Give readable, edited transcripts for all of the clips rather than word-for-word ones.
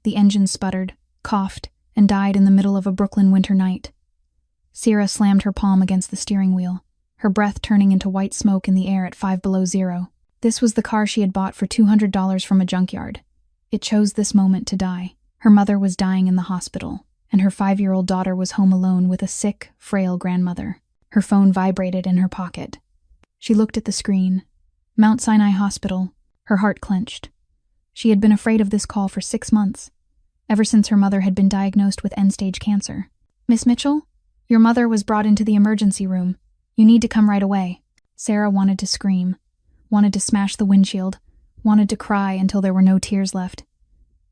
The engine sputtered, coughed, and died in the middle of a Brooklyn winter night. Sera slammed her palm against the steering wheel, her breath turning into white smoke in the air at 5 below zero. This was the car she had bought for $200 from a junkyard. It chose this moment to die. Her mother was dying in the hospital, and her 5-year-old daughter was home alone with a sick, frail grandmother. Her phone vibrated in her pocket. She looked at the screen. Mount Sinai Hospital. Her heart clenched. She had been afraid of this call for 6 months, ever since her mother had been diagnosed with end-stage cancer. "Miss Mitchell? Your mother was brought into the emergency room. You need to come right away." Sera wanted to scream, wanted to smash the windshield, wanted to cry until there were no tears left.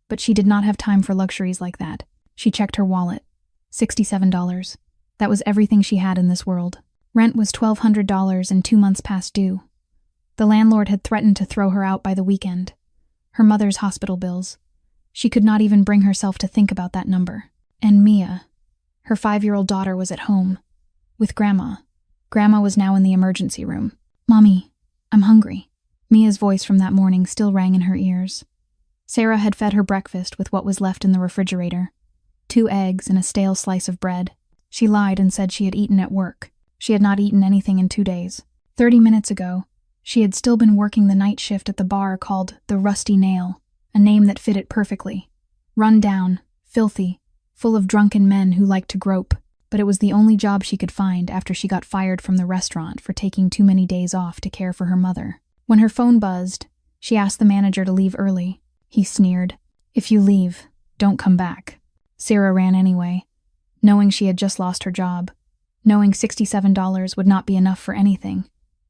But she did not have time for luxuries like that. She checked her wallet. $67. That was everything she had in this world. Rent was $1,200 and 2 months past due. The landlord had threatened to throw her out by the weekend. Her mother's hospital bills. She could not even bring herself to think about that number. And Mia, her 5-year-old daughter, was at home, with Grandma. Grandma was now in the emergency room. "Mommy, I'm hungry." Mia's voice from that morning still rang in her ears. Sera had fed her breakfast with what was left in the refrigerator. 2 eggs and a stale slice of bread. She lied and said she had eaten at work. She had not eaten anything in 2 days. 30 minutes ago, she had still been working the night shift at the bar called the Rusty Nail, a name that fit it perfectly. Run down, filthy, full of drunken men who liked to grope, but it was the only job she could find after she got fired from the restaurant for taking too many days off to care for her mother. When her phone buzzed, she asked the manager to leave early. He sneered, "If you leave, don't come back." Sera ran anyway, knowing she had just lost her job, knowing $67 would not be enough for anything,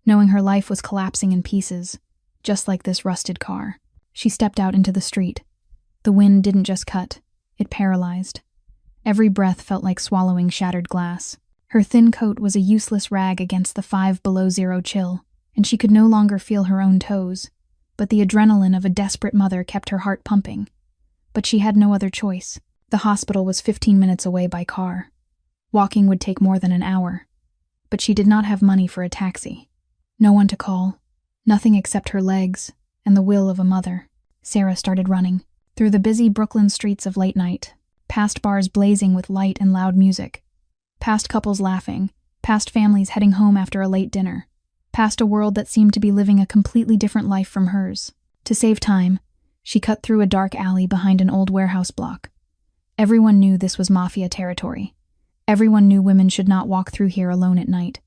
knowing her life was collapsing in pieces, just like this rusted car. She stepped out into the street. The wind didn't just cut, it paralyzed. Every breath felt like swallowing shattered glass. Her thin coat was a useless rag against the 5 below zero chill, and she could no longer feel her own toes. But the adrenaline of a desperate mother kept her heart pumping. But she had no other choice. The hospital was 15 minutes away by car. Walking would take more than an hour. But she did not have money for a taxi. No one to call. Nothing except her legs and the will of a mother. Sera started running. Through the busy Brooklyn streets of late night. Past bars blazing with light and loud music. Past couples laughing. Past families heading home after a late dinner. Past a world that seemed to be living a completely different life from hers. To save time, she cut through a dark alley behind an old warehouse block. Everyone knew this was Mafia territory. Everyone knew women should not walk through here alone at night.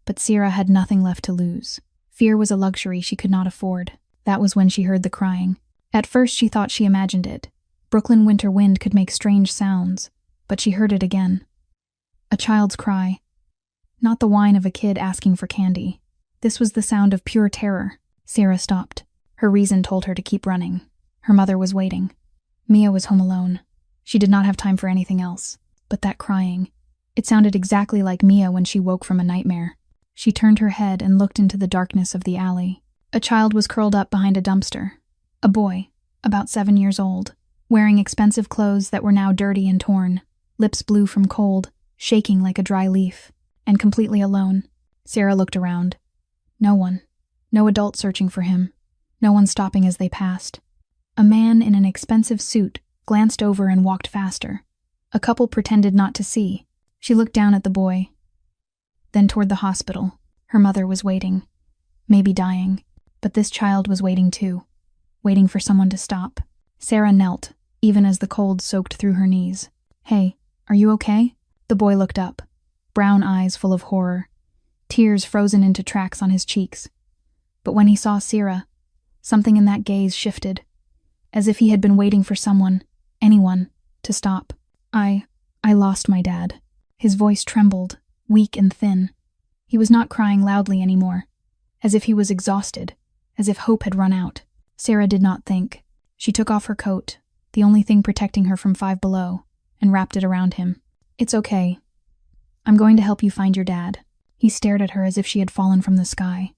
But Sera had nothing left to lose. Fear was a luxury she could not afford. That was when she heard the crying. At first she thought she imagined it. Brooklyn winter wind could make strange sounds, but she heard it again. A child's cry. Not the whine of a kid asking for candy. This was the sound of pure terror. Sera stopped. Her reason told her to keep running. Her mother was waiting. Mia was home alone. She did not have time for anything else. But that crying. It sounded exactly like Mia when she woke from a nightmare. She turned her head and looked into the darkness of the alley. A child was curled up behind a dumpster. A boy, about 7 years old, wearing expensive clothes that were now dirty and torn, lips blue from cold, shaking like a dry leaf, and completely alone. Sera looked around. No one. No adult searching for him. No one stopping as they passed. A man in an expensive suit glanced over and walked faster. A couple pretended not to see. She looked down at the boy. Then toward the hospital. Her mother was waiting. Maybe dying. But this child was waiting too. Waiting for someone to stop. Sera knelt, even as the cold soaked through her knees. "Hey, are you okay?" The boy looked up. Brown eyes full of horror. Tears frozen into tracks on his cheeks. But when he saw Sera, something in that gaze shifted, as if he had been waiting for someone, anyone, to stop. I lost my dad." His voice trembled, weak and thin. He was not crying loudly anymore, as if he was exhausted, as if hope had run out. Sera did not think. She took off her coat, the only thing protecting her from 5 below, and wrapped it around him. "It's okay. I'm going to help you find your dad." He stared at her as if she had fallen from the sky,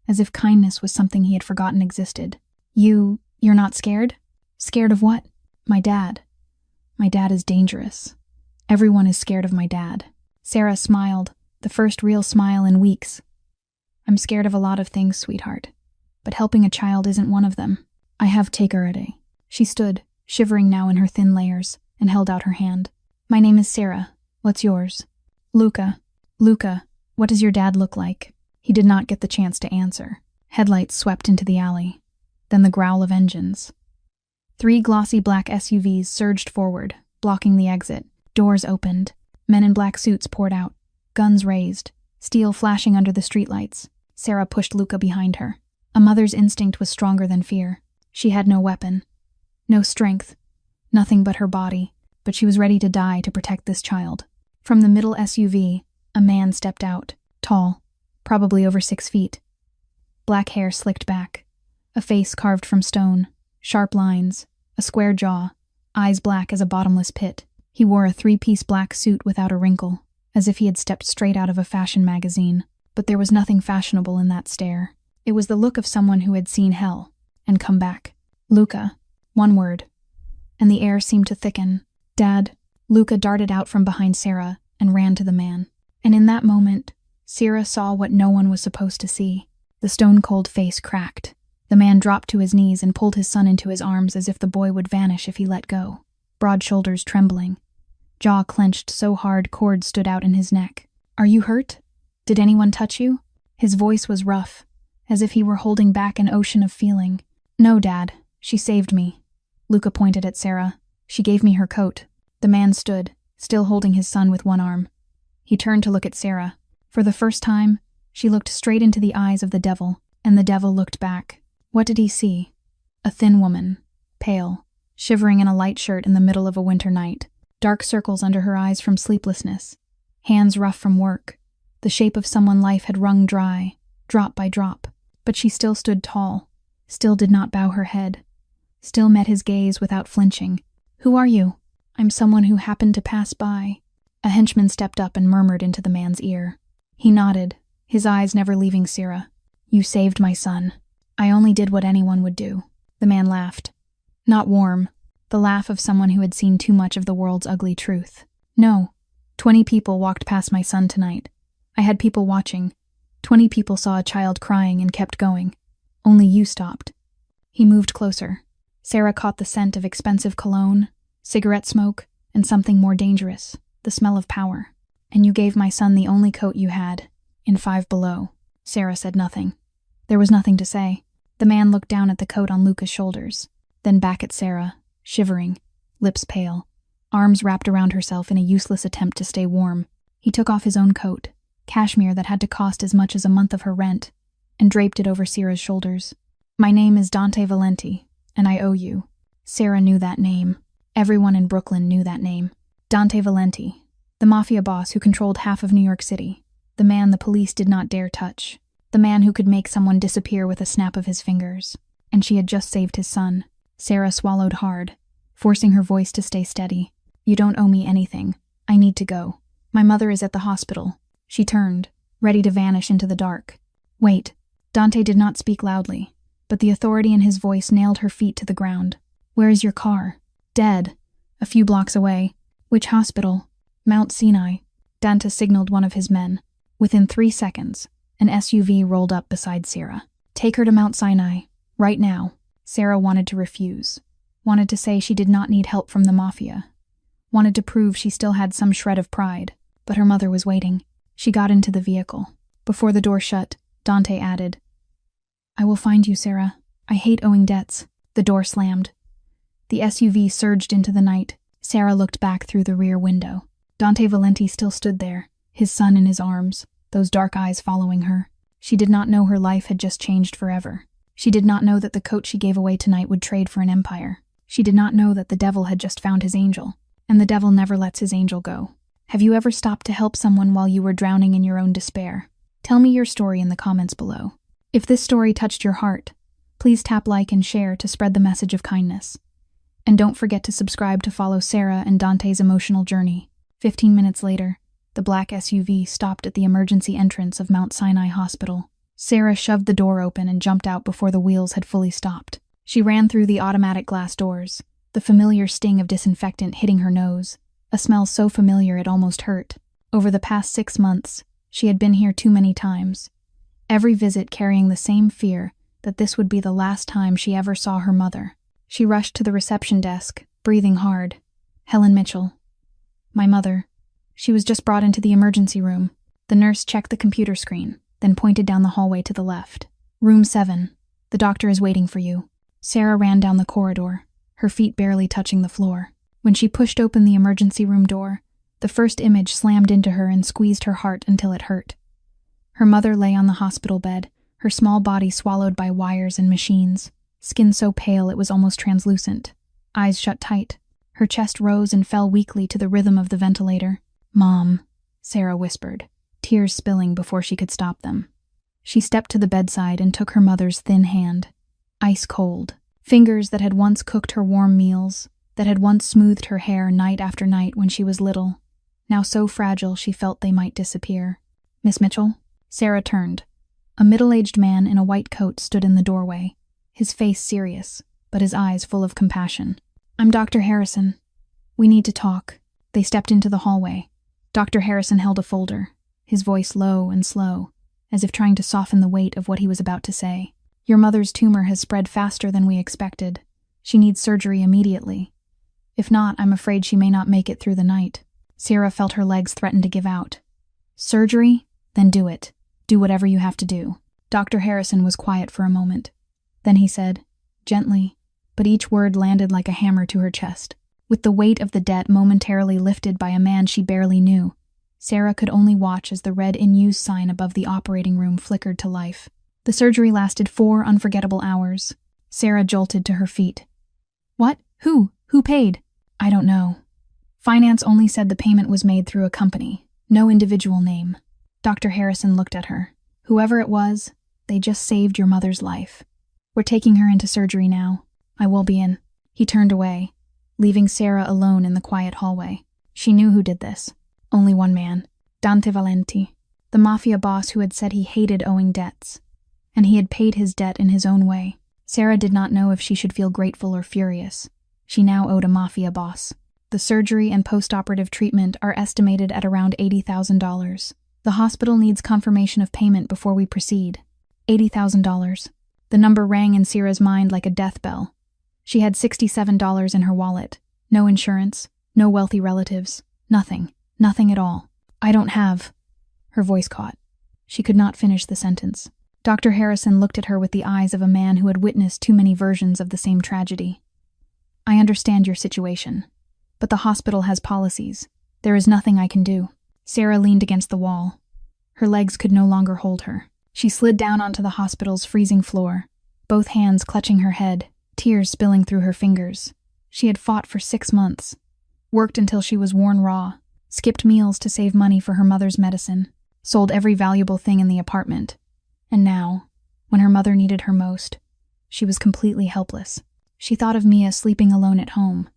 as if kindness was something he had forgotten existed. You're not scared?" "Scared of what?" "My dad. My dad is dangerous. Everyone is scared of my dad." Sera smiled, the first real smile in weeks. "I'm scared of a lot of things, sweetheart, but helping a child isn't one of them. I have take her a day." She stood, shivering now in her thin layers, and held out her hand. "My name is Sera. What's yours?" "Luca. Luca, what does your dad look like?" He did not get the chance to answer. Headlights swept into the alley. Then the growl of engines. 3 glossy black SUVs surged forward, blocking the exit. Doors opened. Men in black suits poured out, guns raised, steel flashing under the streetlights. Sera pushed Luca behind her. A mother's instinct was stronger than fear. She had no weapon, no strength, nothing but her body, but she was ready to die to protect this child. From the middle SUV, a man stepped out, tall, probably over 6 feet. Black hair slicked back, a face carved from stone, sharp lines, a square jaw, eyes black as a bottomless pit. He wore a 3-piece black suit without a wrinkle, as if he had stepped straight out of a fashion magazine. But there was nothing fashionable in that stare. It was the look of someone who had seen hell and come back. "Luca," one word, and the air seemed to thicken. "Dad." Luca darted out from behind Sera and ran to the man. And in that moment, Sera saw what no one was supposed to see. The stone-cold face cracked. The man dropped to his knees and pulled his son into his arms as if the boy would vanish if he let go. Broad shoulders trembling. Jaw clenched so hard cords stood out in his neck. "Are you hurt? Did anyone touch you?" His voice was rough, as if he were holding back an ocean of feeling. "No, Dad. She saved me." Luca pointed at Sera. "She gave me her coat." The man stood, still holding his son with one arm. He turned to look at Sera. For the first time, she looked straight into the eyes of the devil, and the devil looked back. What did he see? A thin woman, pale, shivering in a light shirt in the middle of a winter night, dark circles under her eyes from sleeplessness, hands rough from work, the shape of someone life had wrung dry, drop by drop. But she still stood tall, still did not bow her head, still met his gaze without flinching. "Who are you?" "I'm someone who happened to pass by." A henchman stepped up and murmured into the man's ear. He nodded, his eyes never leaving Sera. "You saved my son. I only did what anyone would do." The man laughed. Not warm, the laugh of someone who had seen too much of the world's ugly truth. "No. 20 people walked past my son tonight. I had people watching. 20 people saw a child crying and kept going. Only you stopped." He moved closer. Sera caught the scent of expensive cologne, cigarette smoke, and something more dangerous, the smell of power. "And you gave my son the only coat you had, in 5 Below." Sera said nothing. There was nothing to say. The man looked down at the coat on Luca's shoulders, then back at Sera, shivering, lips pale, arms wrapped around herself in a useless attempt to stay warm. He took off his own coat, cashmere that had to cost as much as a month of her rent, and draped it over Sera's shoulders. "My name is Dante Valenti, and I owe you." Sera knew that name. Everyone in Brooklyn knew that name. Dante Valenti, the Mafia boss who controlled half of New York City, the man the police did not dare touch, the man who could make someone disappear with a snap of his fingers. And she had just saved his son. Sera swallowed hard, forcing her voice to stay steady. "You don't owe me anything. I need to go. My mother is at the hospital." She turned, ready to vanish into the dark. "Wait." Dante did not speak loudly, but the authority in his voice nailed her feet to the ground. "Where is your car?" "Dead. A few blocks away." "Which hospital?" "Mount Sinai." Dante signaled one of his men. Within 3 seconds, an SUV rolled up beside Sera. "Take her to Mount Sinai, right now." Sera wanted to refuse, wanted to say she did not need help from the Mafia, wanted to prove she still had some shred of pride, but her mother was waiting. She got into the vehicle. Before the door shut, Dante added, "I will find you, Sera. I hate owing debts." The door slammed. The SUV surged into the night. Sera looked back through the rear window. Dante Valenti still stood there, his son in his arms, those dark eyes following her. She did not know her life had just changed forever. She did not know that the coat she gave away tonight would trade for an empire. She did not know that the devil had just found his angel, and the devil never lets his angel go. Have you ever stopped to help someone while you were drowning in your own despair? Tell me your story in the comments below. If this story touched your heart, please tap like and share to spread the message of kindness. And don't forget to subscribe to follow Sera and Dante's emotional journey. 15 minutes later, the black SUV stopped at the emergency entrance of Mount Sinai Hospital. Sera shoved the door open and jumped out before the wheels had fully stopped. She ran through the automatic glass doors, the familiar sting of disinfectant hitting her nose, a smell so familiar it almost hurt. Over the past 6 months, she had been here too many times, every visit carrying the same fear that this would be the last time she ever saw her mother. She rushed to the reception desk, breathing hard. Helen Mitchell. My mother. She was just brought into the emergency room. The nurse checked the computer screen, then pointed down the hallway to the left. Room 7. The doctor is waiting for you. Sera ran down the corridor, her feet barely touching the floor. When she pushed open the emergency room door, the first image slammed into her and squeezed her heart until it hurt. Her mother lay on the hospital bed, her small body swallowed by wires and machines, skin so pale it was almost translucent, eyes shut tight. Her chest rose and fell weakly to the rhythm of the ventilator. "Mom," Sera whispered, tears spilling before she could stop them. She stepped to the bedside and took her mother's thin hand. Ice cold. Fingers that had once cooked her warm meals, that had once smoothed her hair night after night when she was little, now so fragile she felt they might disappear. "Miss Mitchell?" Sera turned. A middle-aged man in a white coat stood in the doorway, his face serious, but his eyes full of compassion. "I'm Dr. Harrison. We need to talk." They stepped into the hallway. Dr. Harrison held a folder, his voice low and slow, as if trying to soften the weight of what he was about to say. "Your mother's tumor has spread faster than we expected. She needs surgery immediately. If not, I'm afraid she may not make it through the night." Sera felt her legs threaten to give out. "Surgery? Then do it. Do whatever you have to do." Dr. Harrison was quiet for a moment. Then he said, gently, but each word landed like a hammer to her chest. With the weight of the debt momentarily lifted by a man she barely knew, Sera could only watch as the red "in use" sign above the operating room flickered to life. The surgery lasted 4 unforgettable hours. Sera jolted to her feet. "What? Who? Who paid?" "I don't know. Finance only said the payment was made through a company, no individual name." Dr. Harrison looked at her. "Whoever it was, they just saved your mother's life. We're taking her into surgery now. I will be in." He turned away, leaving Sera alone in the quiet hallway. She knew who did this. Only one man. Dante Valenti, the Mafia boss who had said he hated owing debts. And he had paid his debt in his own way. Sera did not know if she should feel grateful or furious. She now owed a Mafia boss. The surgery and post-operative treatment are estimated at around $80,000. The hospital needs confirmation of payment before we proceed. $80,000. The number rang in Sera's mind like a death bell. She had $67 in her wallet. No insurance, no wealthy relatives, nothing at all. "I don't have..." Her voice caught. She could not finish the sentence. Dr. Harrison looked at her with the eyes of a man who had witnessed too many versions of the same tragedy. "I understand your situation, but the hospital has policies. There is nothing I can do." Sera leaned against the wall. Her legs could no longer hold her. She slid down onto the hospital's freezing floor, both hands clutching her head, tears spilling through her fingers. She had fought for 6 months, worked until she was worn raw, skipped meals to save money for her mother's medicine, sold every valuable thing in the apartment. And now, when her mother needed her most, she was completely helpless. She thought of Mia sleeping alone at home,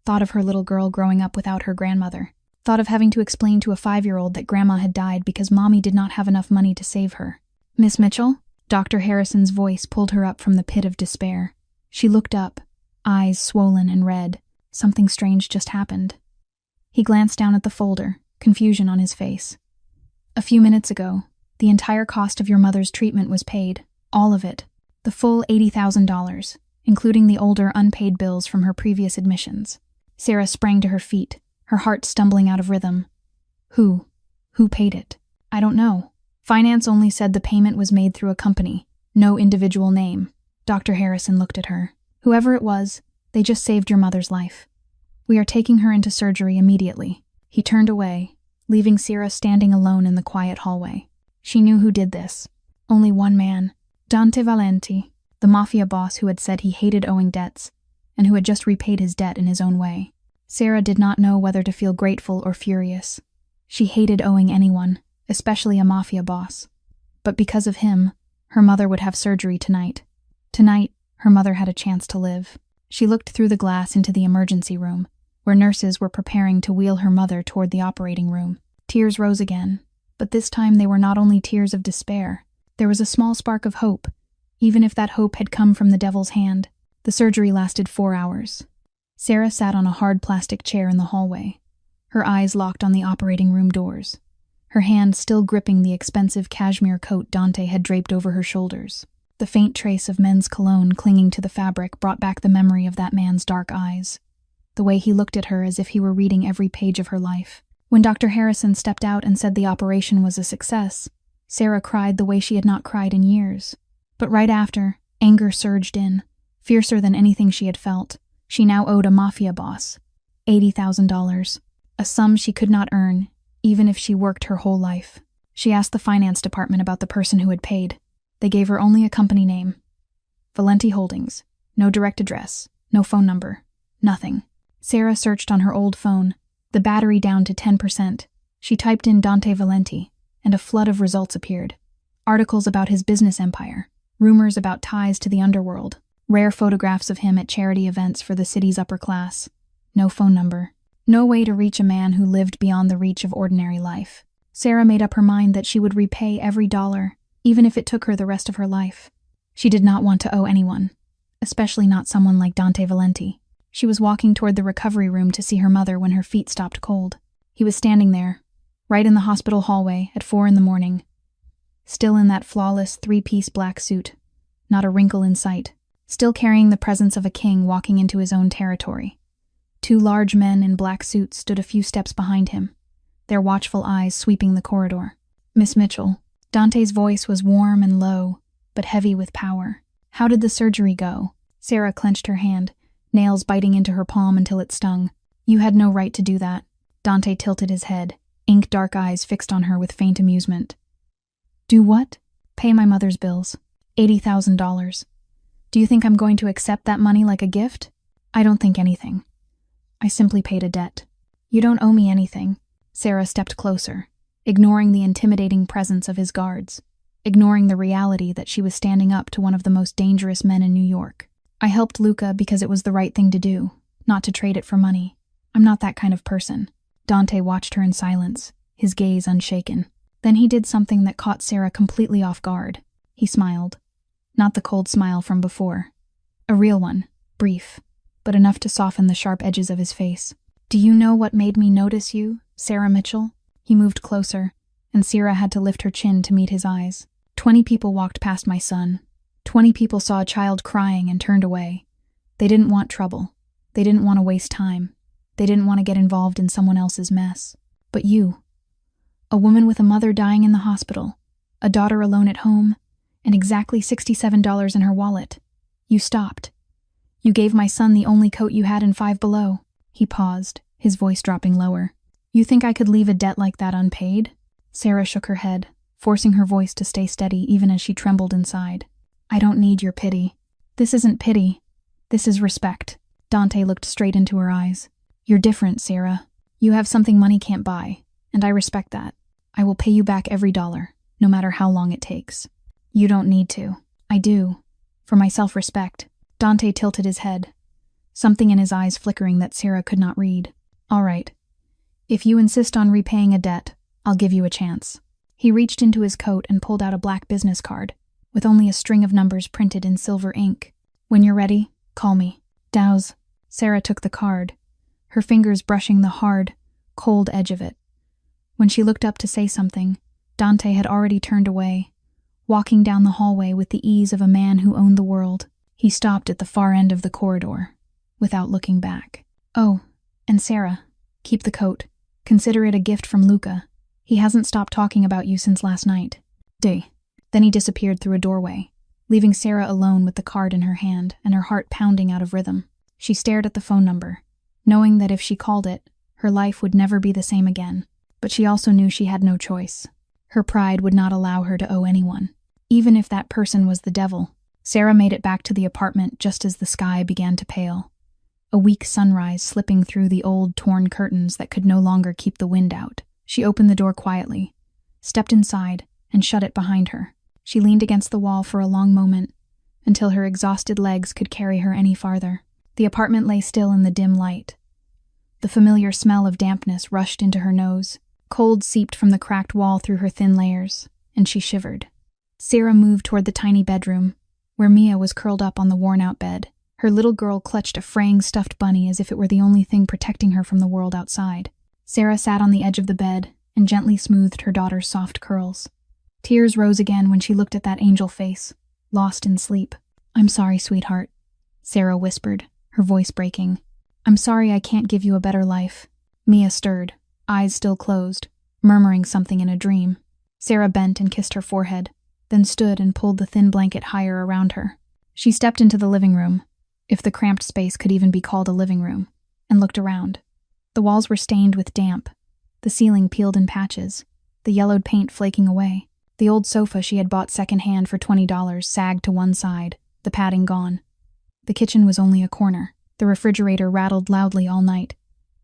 thought of her little girl growing up without her grandmother, thought of having to explain to a 5-year-old that Grandma had died because Mommy did not have enough money to save her. "Miss Mitchell?" Dr. Harrison's voice pulled her up from the pit of despair. She looked up, eyes swollen and red. Something strange just happened. He glanced down at the folder, confusion on his face. "A few minutes ago, the entire cost of your mother's treatment was paid, all of it, the full $80,000, including the older unpaid bills from her previous admissions." Sera sprang to her feet, her heart stumbling out of rhythm. Who paid it?" "I don't know. Finance only said the payment was made through a company, no individual name." Dr. Harrison looked at her. "Whoever it was, they just saved your mother's life. We are taking her into surgery immediately." He turned away, leaving Sera standing alone in the quiet hallway. She knew who did this. Only one man. Dante Valenti, the Mafia boss who had said he hated owing debts, and who had just repaid his debt in his own way. Sera did not know whether to feel grateful or furious. She hated owing anyone, especially a Mafia boss. But because of him, her mother would have surgery tonight. Tonight, her mother had a chance to live. She looked through the glass into the emergency room, where nurses were preparing to wheel her mother toward the operating room. Tears rose again, but this time they were not only tears of despair. There was a small spark of hope, even if that hope had come from the devil's hand. The surgery lasted 4 hours. Sera sat on a hard plastic chair in the hallway, her eyes locked on the operating room doors, her hand still gripping the expensive cashmere coat Dante had draped over her shoulders. The faint trace of men's cologne clinging to the fabric brought back the memory of that man's dark eyes, the way he looked at her as if he were reading every page of her life. When Dr. Harrison stepped out and said the operation was a success, Sera cried the way she had not cried in years. But right after, anger surged in, fiercer than anything she had felt. She now owed a Mafia boss $80,000, a sum she could not earn, even if she worked her whole life. She asked the finance department about the person who had paid. They gave her only a company name. Valenti Holdings. No direct address, no phone number, nothing. Sera searched on her old phone, the battery down to 10%. She typed in Dante Valenti, and a flood of results appeared. Articles about his business empire, rumors about ties to the underworld, rare photographs of him at charity events for the city's upper class. No phone number. No way to reach a man who lived beyond the reach of ordinary life. Sera made up her mind that she would repay every dollar, even if it took her the rest of her life. She did not want to owe anyone, especially not someone like Dante Valenti. She was walking toward the recovery room to see her mother when her feet stopped cold. He was standing there, right in the hospital hallway at 4 a.m, still in that flawless three-piece black suit, not a wrinkle in sight, still carrying the presence of a king walking into his own territory. 2 large men in black suits stood a few steps behind him, their watchful eyes sweeping the corridor. "Miss Mitchell." Dante's voice was warm and low, but heavy with power. "How did the surgery go?" Sera clenched her hand, nails biting into her palm until it stung. "You had no right to do that." Dante tilted his head, ink-dark eyes fixed on her with faint amusement. "Do what?" "Pay my mother's bills. $80,000. Do you think I'm going to accept that money like a gift? I don't think anything. I simply paid a debt." "You don't owe me anything." Sera stepped closer, ignoring the intimidating presence of his guards, ignoring the reality that she was standing up to one of the most dangerous men in New York. "I helped Luca because it was the right thing to do, not to trade it for money. I'm not that kind of person." Dante watched her in silence, his gaze unshaken. Then he did something that caught Sera completely off guard. He smiled. Not the cold smile from before. A real one, brief, but enough to soften the sharp edges of his face. "Do you know what made me notice you, Sera Mitchell?" He moved closer, and Sera had to lift her chin to meet his eyes. 20 people walked past my son. 20 people saw a child crying and turned away. They didn't want trouble. They didn't want to waste time. They didn't want to get involved in someone else's mess. But you, a woman with a mother dying in the hospital, a daughter alone at home, and exactly $67 in her wallet. You stopped. You gave my son the only coat you had in Five Below. He paused, his voice dropping lower. "You think I could leave a debt like that unpaid?" Sera shook her head, forcing her voice to stay steady even as she trembled inside. "I don't need your pity." "This isn't pity. This is respect." Dante looked straight into her eyes. "You're different, Sera. You have something money can't buy, and I respect that. I will pay you back every dollar, no matter how long it takes." "You don't need to." "I do. For my self-respect." Dante tilted his head, something in his eyes flickering that Sera could not read. "All right. If you insist on repaying a debt, I'll give you a chance." He reached into his coat and pulled out a black business card, with only a string of numbers printed in silver ink. "When you're ready, call me." "Dows." Sera took the card, her fingers brushing the hard, cold edge of it. When she looked up to say something, Dante had already turned away, walking down the hallway with the ease of a man who owned the world. He stopped at the far end of the corridor, without looking back. "Oh, and Sera, keep the coat. Consider it a gift from Luca. He hasn't stopped talking about you since last night." Then he disappeared through a doorway, leaving Sera alone with the card in her hand and her heart pounding out of rhythm. She stared at the phone number, knowing that if she called it, her life would never be the same again. But she also knew she had no choice. Her pride would not allow her to owe anyone, even if that person was the devil. Sera made it back to the apartment just as the sky began to pale. A weak sunrise slipping through the old, torn curtains that could no longer keep the wind out. She opened the door quietly, stepped inside, and shut it behind her. She leaned against the wall for a long moment, until her exhausted legs could carry her any farther. The apartment lay still in the dim light. The familiar smell of dampness rushed into her nose. Cold seeped from the cracked wall through her thin layers, and she shivered. Sera moved toward the tiny bedroom, where Mia was curled up on the worn-out bed. Her little girl clutched a fraying stuffed bunny as if it were the only thing protecting her from the world outside. Sera sat on the edge of the bed and gently smoothed her daughter's soft curls. Tears rose again when she looked at that angel face, lost in sleep. "I'm sorry, sweetheart," Sera whispered, her voice breaking. "I'm sorry I can't give you a better life." Mia stirred, eyes still closed, murmuring something in a dream. Sera bent and kissed her forehead, then stood and pulled the thin blanket higher around her. She stepped into the living room, if the cramped space could even be called a living room, and looked around. The walls were stained with damp, the ceiling peeled in patches, the yellowed paint flaking away. The old sofa she had bought secondhand for $20 sagged to one side, the padding gone. The kitchen was only a corner. The refrigerator rattled loudly all night,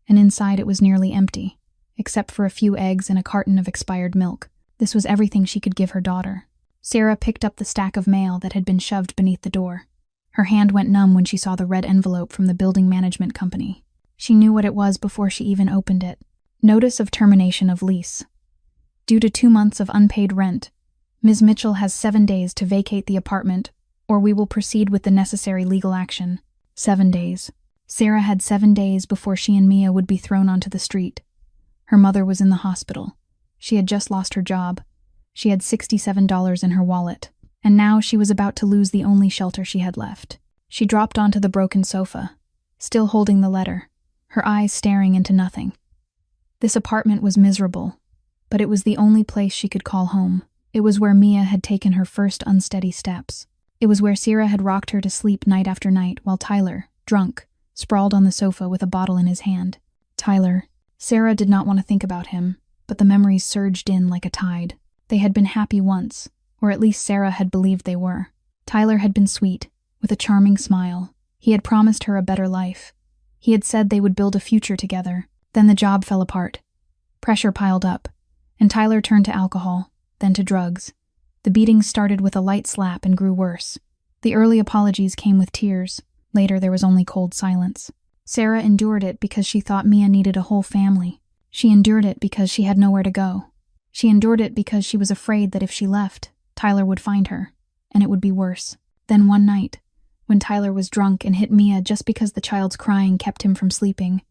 and inside it was nearly empty, except for a few eggs and a carton of expired milk. This was everything she could give her daughter. Sera picked up the stack of mail that had been shoved beneath the door. Her hand went numb when she saw the red envelope from the building management company. She knew what it was before she even opened it. Notice of termination of lease. Due to 2 months of unpaid rent, Ms. Mitchell has 7 days to vacate the apartment, or we will proceed with the necessary legal action. 7 days. Sera had 7 days before she and Mia would be thrown onto the street. Her mother was in the hospital. She had just lost her job. She had $67 in her wallet, and now she was about to lose the only shelter she had left. She dropped onto the broken sofa, still holding the letter, her eyes staring into nothing. This apartment was miserable, but it was the only place she could call home. It was where Mia had taken her first unsteady steps. It was where Sera had rocked her to sleep night after night while Tyler, drunk, sprawled on the sofa with a bottle in his hand. Tyler. Sera did not want to think about him, but the memories surged in like a tide. They had been happy once, or at least Sera had believed they were. Tyler had been sweet, with a charming smile. He had promised her a better life. He had said they would build a future together. Then the job fell apart. Pressure piled up, and Tyler turned to alcohol, then to drugs. The beatings started with a light slap and grew worse. The early apologies came with tears. Later there was only cold silence. Sera endured it because she thought Mia needed a whole family. She endured it because she had nowhere to go. She endured it because she was afraid that if she left, Tyler would find her, and it would be worse. Then one night, when Tyler was drunk and hit Mia just because the child's crying kept him from sleeping,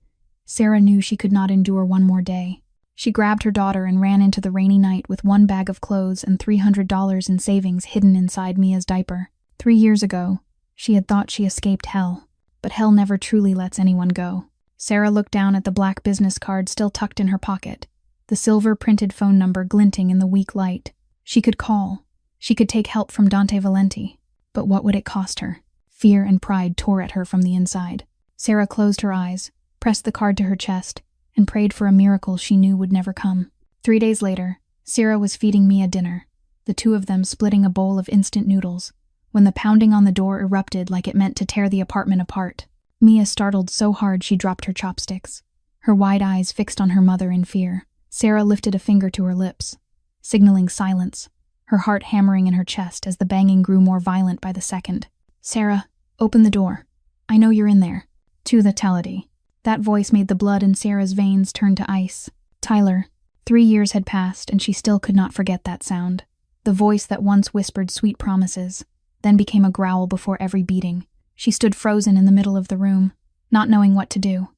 Sera knew she could not endure one more day. She grabbed her daughter and ran into the rainy night with 1 bag of clothes and $300 in savings hidden inside Mia's diaper. 3 years ago, she had thought she escaped hell, but hell never truly lets anyone go. Sera looked down at the black business card still tucked in her pocket, the silver-printed phone number glinting in the weak light. She could call. She could take help from Dante Valenti. But what would it cost her? Fear and pride tore at her from the inside. Sera closed her eyes, pressed the card to her chest, and prayed for a miracle she knew would never come. 3 days later, Sera was feeding Mia dinner, the two of them splitting a bowl of instant noodles, when the pounding on the door erupted like it meant to tear the apartment apart. Mia startled so hard she dropped her chopsticks, her wide eyes fixed on her mother in fear. Sera lifted a finger to her lips, signaling silence, her heart hammering in her chest as the banging grew more violent by the second. "Sera, open the door. I know you're in there." To the teleddy. That voice made the blood in Sera's veins turn to ice. Tyler. 3 years had passed and she still could not forget that sound. The voice that once whispered sweet promises, then became a growl before every beating. She stood frozen in the middle of the room, not knowing what to do.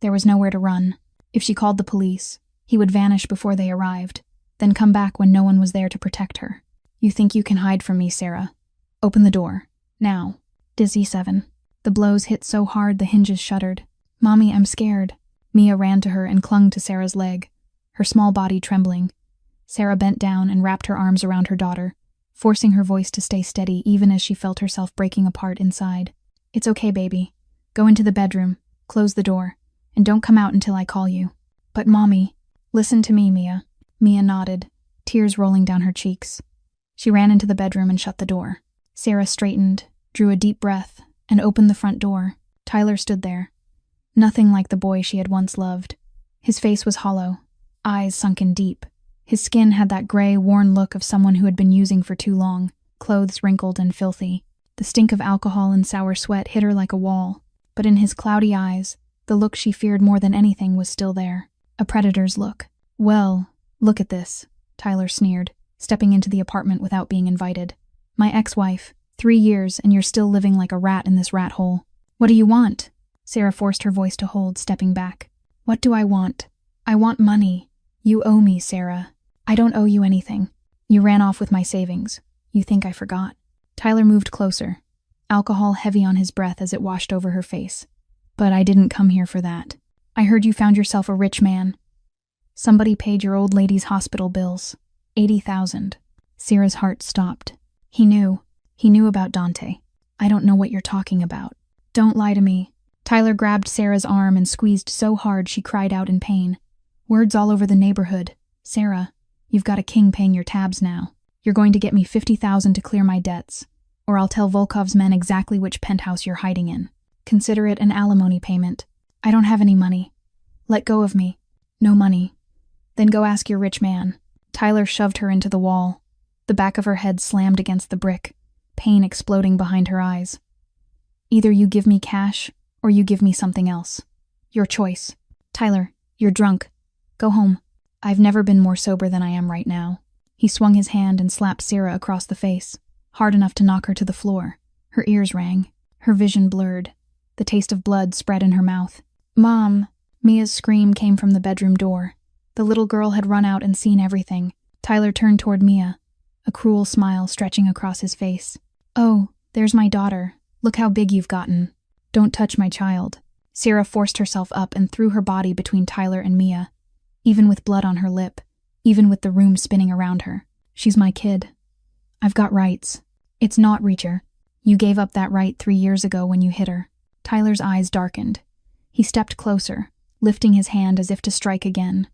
There was nowhere to run. If she called the police, he would vanish before they arrived, then come back when no one was there to protect her. "You think you can hide from me, Sera? Open the door. Now." Dizzy 7. The blows hit so hard the hinges shuddered. "Mommy, I'm scared." Mia ran to her and clung to Sera's leg, her small body trembling. Sera bent down and wrapped her arms around her daughter, forcing her voice to stay steady even as she felt herself breaking apart inside. "It's okay, baby. Go into the bedroom, close the door, and don't come out until I call you." "But Mommy..." "Listen to me, Mia." Mia nodded, tears rolling down her cheeks. She ran into the bedroom and shut the door. Sera straightened, drew a deep breath, and opened the front door. Tyler stood there. Nothing like the boy she had once loved. His face was hollow, eyes sunken deep. His skin had that gray, worn look of someone who had been using for too long, clothes wrinkled and filthy. The stink of alcohol and sour sweat hit her like a wall, but in his cloudy eyes, the look she feared more than anything was still there. A predator's look. "Well, look at this," Tyler sneered, stepping into the apartment without being invited. "My ex-wife, 3 years, and you're still living like a rat in this rat hole. What do you want?" Sera forced her voice to hold, stepping back. "What do I want? I want money. You owe me, Sera." "I don't owe you anything. You ran off with my savings. You think I forgot?" Tyler moved closer, alcohol heavy on his breath as it washed over her face. But I didn't come here for that. I heard you found yourself a rich man. Somebody paid your old lady's hospital bills. 80,000. Sera's heart stopped. He knew about Dante. I don't know what you're talking about. Don't lie to me. Tyler grabbed Sera's arm and squeezed so hard she cried out in pain. Words all over the neighborhood. Sera, you've got a king paying your tabs now. You're going to get me 50,000 to clear my debts, or I'll tell Volkov's men exactly which penthouse you're hiding in. Consider it an alimony payment. I don't have any money. Let go of me. No money. Then go ask your rich man. Tyler shoved her into the wall. The back of her head slammed against the brick, pain exploding behind her eyes. Either you give me cash, or you give me something else. Your choice. Tyler, you're drunk. Go home. I've never been more sober than I am right now. He swung his hand and slapped Sera across the face, hard enough to knock her to the floor. Her ears rang. Her vision blurred. The taste of blood spread in her mouth. Mom! Mia's scream came from the bedroom door. The little girl had run out and seen everything. Tyler turned toward Mia, a cruel smile stretching across his face. Oh, there's my daughter. Look how big you've gotten. Don't touch my child. Sera forced herself up and threw her body between Tyler and Mia, even with blood on her lip, even with the room spinning around her. She's my kid. I've got rights. It's not Reacher. You gave up that right 3 years ago when you hit her. Tyler's eyes darkened. He stepped closer, lifting his hand as if to strike again.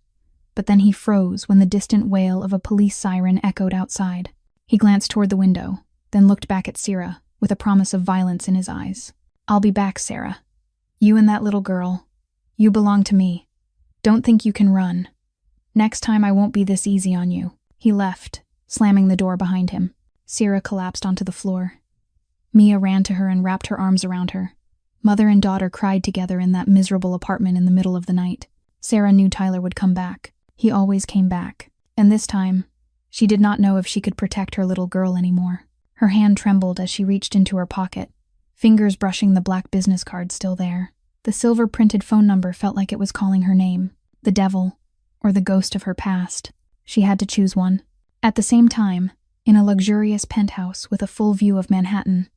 But then he froze when the distant wail of a police siren echoed outside. He glanced toward the window, then looked back at Sera, with a promise of violence in his eyes. I'll be back, Sera. You and that little girl. You belong to me. Don't think you can run. Next time I won't be this easy on you. He left, slamming the door behind him. Sera collapsed onto the floor. Mia ran to her and wrapped her arms around her. Mother and daughter cried together in that miserable apartment in the middle of the night. Sera knew Tyler would come back. He always came back. And this time, she did not know if she could protect her little girl anymore. Her hand trembled as she reached into her pocket, fingers brushing the black business card still there. The silver-printed phone number felt like it was calling her name. The devil, or the ghost of her past. She had to choose one. At the same time, in a luxurious penthouse with a full view of Manhattan,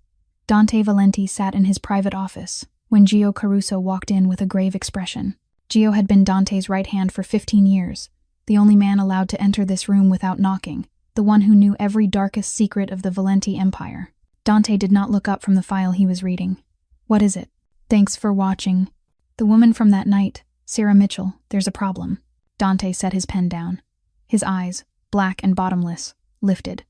Dante Valenti sat in his private office when Gio Caruso walked in with a grave expression. Gio had been Dante's right hand for 15 years, the only man allowed to enter this room without knocking, the one who knew every darkest secret of the Valenti empire. Dante did not look up from the file he was reading. What is it? Thanks for watching. The woman from that night, Sera Mitchell, there's a problem. Dante set his pen down. His eyes, black and bottomless, lifted.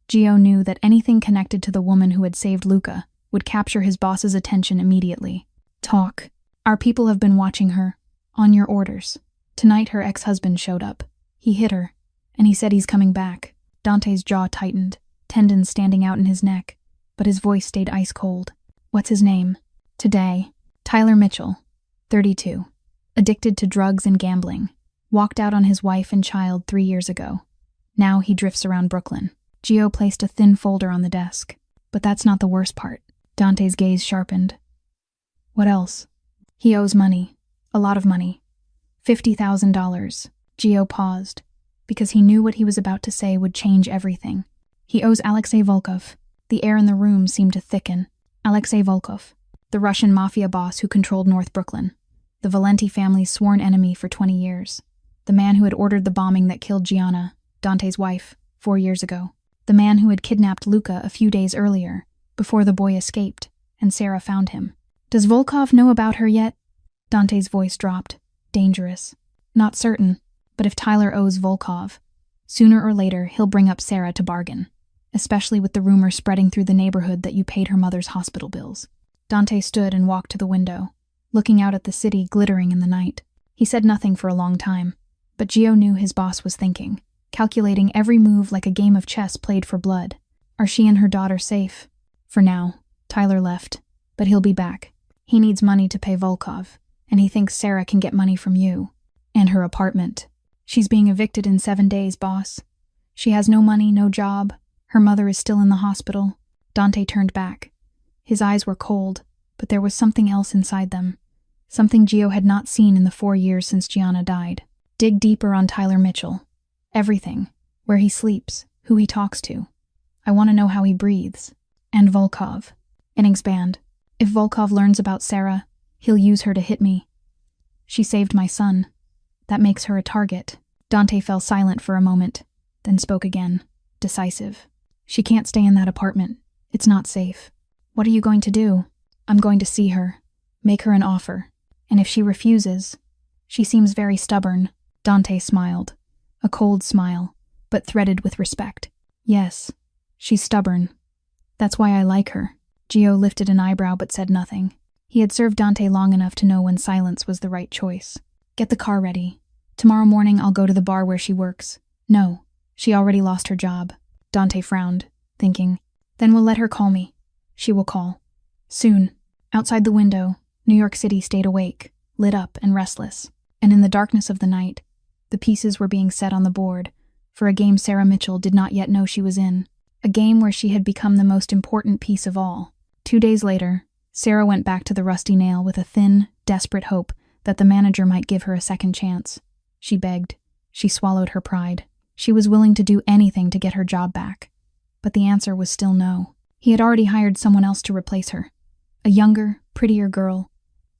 Gio knew that anything connected to the woman who had saved Luca would capture his boss's attention immediately. Talk. Our people have been watching her. On your orders. Tonight her ex-husband showed up. He hit her, and he said he's coming back. Dante's jaw tightened, tendons standing out in his neck, but his voice stayed ice cold. What's his name? Today, Tyler Mitchell, 32. Addicted to drugs and gambling. Walked out on his wife and child 3 years ago. Now he drifts around Brooklyn. Gio placed a thin folder on the desk. But that's not the worst part. Dante's gaze sharpened. What else? He owes money. A lot of money. $50,000. Gio paused, because he knew what he was about to say would change everything. He owes Alexei Volkov. The air in the room seemed to thicken. Alexei Volkov, the Russian Mafia boss who controlled North Brooklyn. The Valenti family's sworn enemy for 20 years. The man who had ordered the bombing that killed Gianna, Dante's wife, 4 years ago. The man who had kidnapped Luca a few days earlier, before the boy escaped, and Sera found him. Does Volkov know about her yet? Dante's voice dropped. Dangerous. Not certain, but if Tyler owes Volkov, sooner or later he'll bring up Sera to bargain, especially with the rumor spreading through the neighborhood that you paid her mother's hospital bills. Dante stood and walked to the window, looking out at the city glittering in the night. He said nothing for a long time, but Gio knew his boss was thinking, calculating every move like a game of chess played for blood. Are she and her daughter safe? For now, Tyler left, but he'll be back. He needs money to pay Volkov, and he thinks Sera can get money from you. And her apartment. She's being evicted in 7 days, boss. She has no money, no job. Her mother is still in the hospital. Dante turned back. His eyes were cold, but there was something else inside them. Something Gio had not seen in the 4 years since Gianna died. Dig deeper on Tyler Mitchell. Everything. Where he sleeps, who he talks to. I want to know how he breathes. And Volkov. Innings banned. If Volkov learns about Sera, he'll use her to hit me. She saved my son. That makes her a target. Dante fell silent for a moment, then spoke again, decisive. She can't stay in that apartment. It's not safe. What are you going to do? I'm going to see her, make her an offer. And if she refuses, she seems very stubborn. Dante smiled, a cold smile, but threaded with respect. Yes, she's stubborn. That's why I like her. Gio lifted an eyebrow but said nothing. He had served Dante long enough to know when silence was the right choice. Get the car ready. Tomorrow morning I'll go to the bar where she works. No, she already lost her job. Dante frowned, thinking, then we'll let her call me. She will call. Soon. Outside the window, New York City stayed awake, lit up and restless. And in the darkness of the night, the pieces were being set on the board for a game Sera Mitchell did not yet know she was in. A game where she had become the most important piece of all. 2 days later, Sera went back to the Rusty Nail with a thin, desperate hope that the manager might give her a second chance. She begged. She swallowed her pride. She was willing to do anything to get her job back. But the answer was still no. He had already hired someone else to replace her. A younger, prettier girl.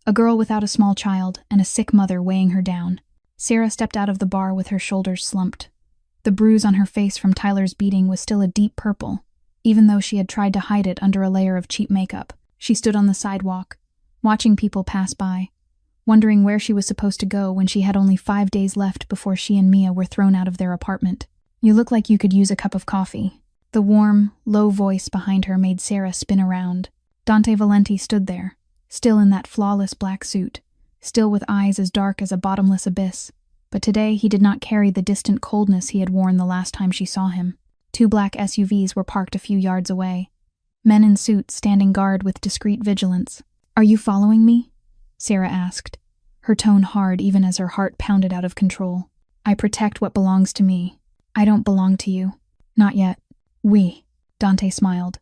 A girl without a small child and a sick mother weighing her down. Sera stepped out of the bar with her shoulders slumped. The bruise on her face from Tyler's beating was still a deep purple, even though she had tried to hide it under a layer of cheap makeup. She stood on the sidewalk, watching people pass by, wondering where she was supposed to go when she had only 5 days left before she and Mia were thrown out of their apartment. You look like you could use a cup of coffee. The warm, low voice behind her made Sera spin around. Dante Valenti stood there, still in that flawless black suit, still with eyes as dark as a bottomless abyss. But today he did not carry the distant coldness he had worn the last time she saw him. 2 black SUVs were parked a few yards away. Men in suits standing guard with discreet vigilance. Are you following me? Sera asked, her tone hard even as her heart pounded out of control. I protect what belongs to me. I don't belong to you. Not yet. We. Dante smiled.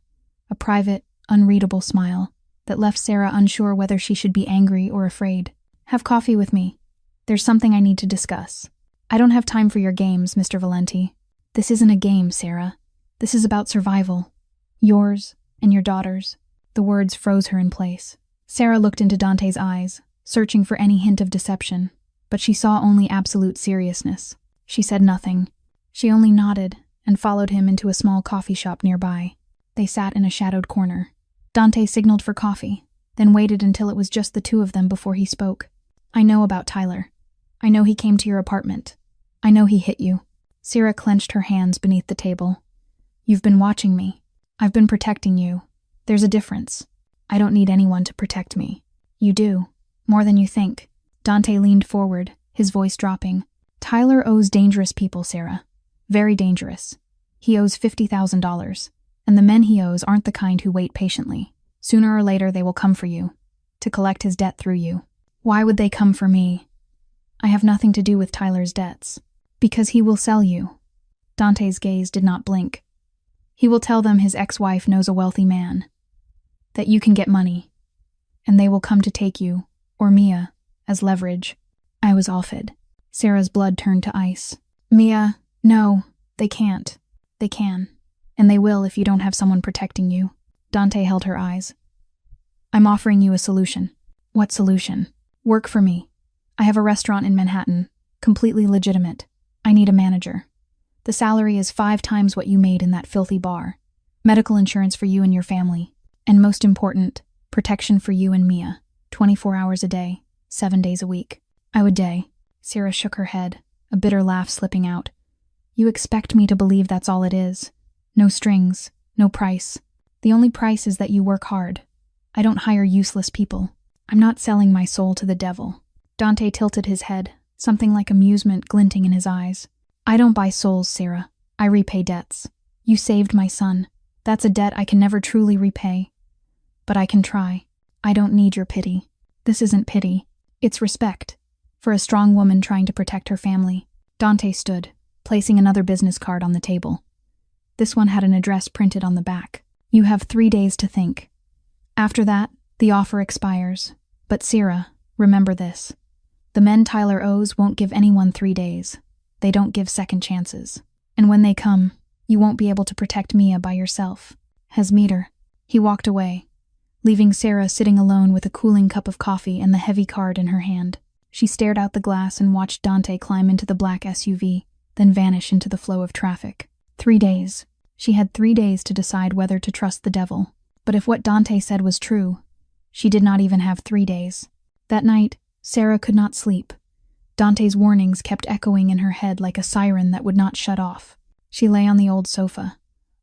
A private, unreadable smile that left Sera unsure whether she should be angry or afraid. Have coffee with me. There's something I need to discuss. I don't have time for your games, Mr. Valenti. This isn't a game, Sera. This is about survival. Yours and your daughter's. The words froze her in place. Sera looked into Dante's eyes, searching for any hint of deception, but she saw only absolute seriousness. She said nothing. She only nodded and followed him into a small coffee shop nearby. They sat in a shadowed corner. Dante signaled for coffee, then waited until it was just the two of them before he spoke. I know about Tyler. I know he came to your apartment. I know he hit you. Sera clenched her hands beneath the table. You've been watching me. I've been protecting you. There's a difference. I don't need anyone to protect me. You do. More than you think. Dante leaned forward, his voice dropping. Tyler owes dangerous people, Sera. Very dangerous. He owes $50,000. And the men he owes aren't the kind who wait patiently. Sooner or later they will come for you. To collect his debt through you. Why would they come for me? I have nothing to do with Tyler's debts. Because he will sell you. Dante's gaze did not blink. He will tell them his ex-wife knows a wealthy man. That you can get money. And they will come to take you, or Mia, as leverage. I was offed. Sera's blood turned to ice. Mia, no, they can't. They can. And they will if you don't have someone protecting you. Dante held her eyes. I'm offering you a solution. What solution? Work for me. I have a restaurant in Manhattan, completely legitimate. I need a manager. The salary is 5 times what you made in that filthy bar. Medical insurance for you and your family. And most important, protection for you and Mia. 24 hours a day, 7 days a week. I would day. Sera shook her head, a bitter laugh slipping out. You expect me to believe that's all it is. No strings, no price. The only price is that you work hard. I don't hire useless people. I'm not selling my soul to the devil. Dante tilted his head, something like amusement glinting in his eyes. I don't buy souls, Sera. I repay debts. You saved my son. That's a debt I can never truly repay. But I can try. I don't need your pity. This isn't pity. It's respect. For a strong woman trying to protect her family. Dante stood, placing another business card on the table. This one had an address printed on the back. You have 3 days to think. After that, the offer expires. But Sera, remember this. The men Tyler owes won't give anyone 3 days. They don't give second chances. And when they come, you won't be able to protect Mia by yourself. Has meter. He walked away, leaving Sera sitting alone with a cooling cup of coffee and the heavy card in her hand. She stared out the glass and watched Dante climb into the black SUV, then vanish into the flow of traffic. 3 days. She had 3 days to decide whether to trust the devil. But if what Dante said was true, she did not even have 3 days. That night, Sera could not sleep. Dante's warnings kept echoing in her head like a siren that would not shut off. She lay on the old sofa,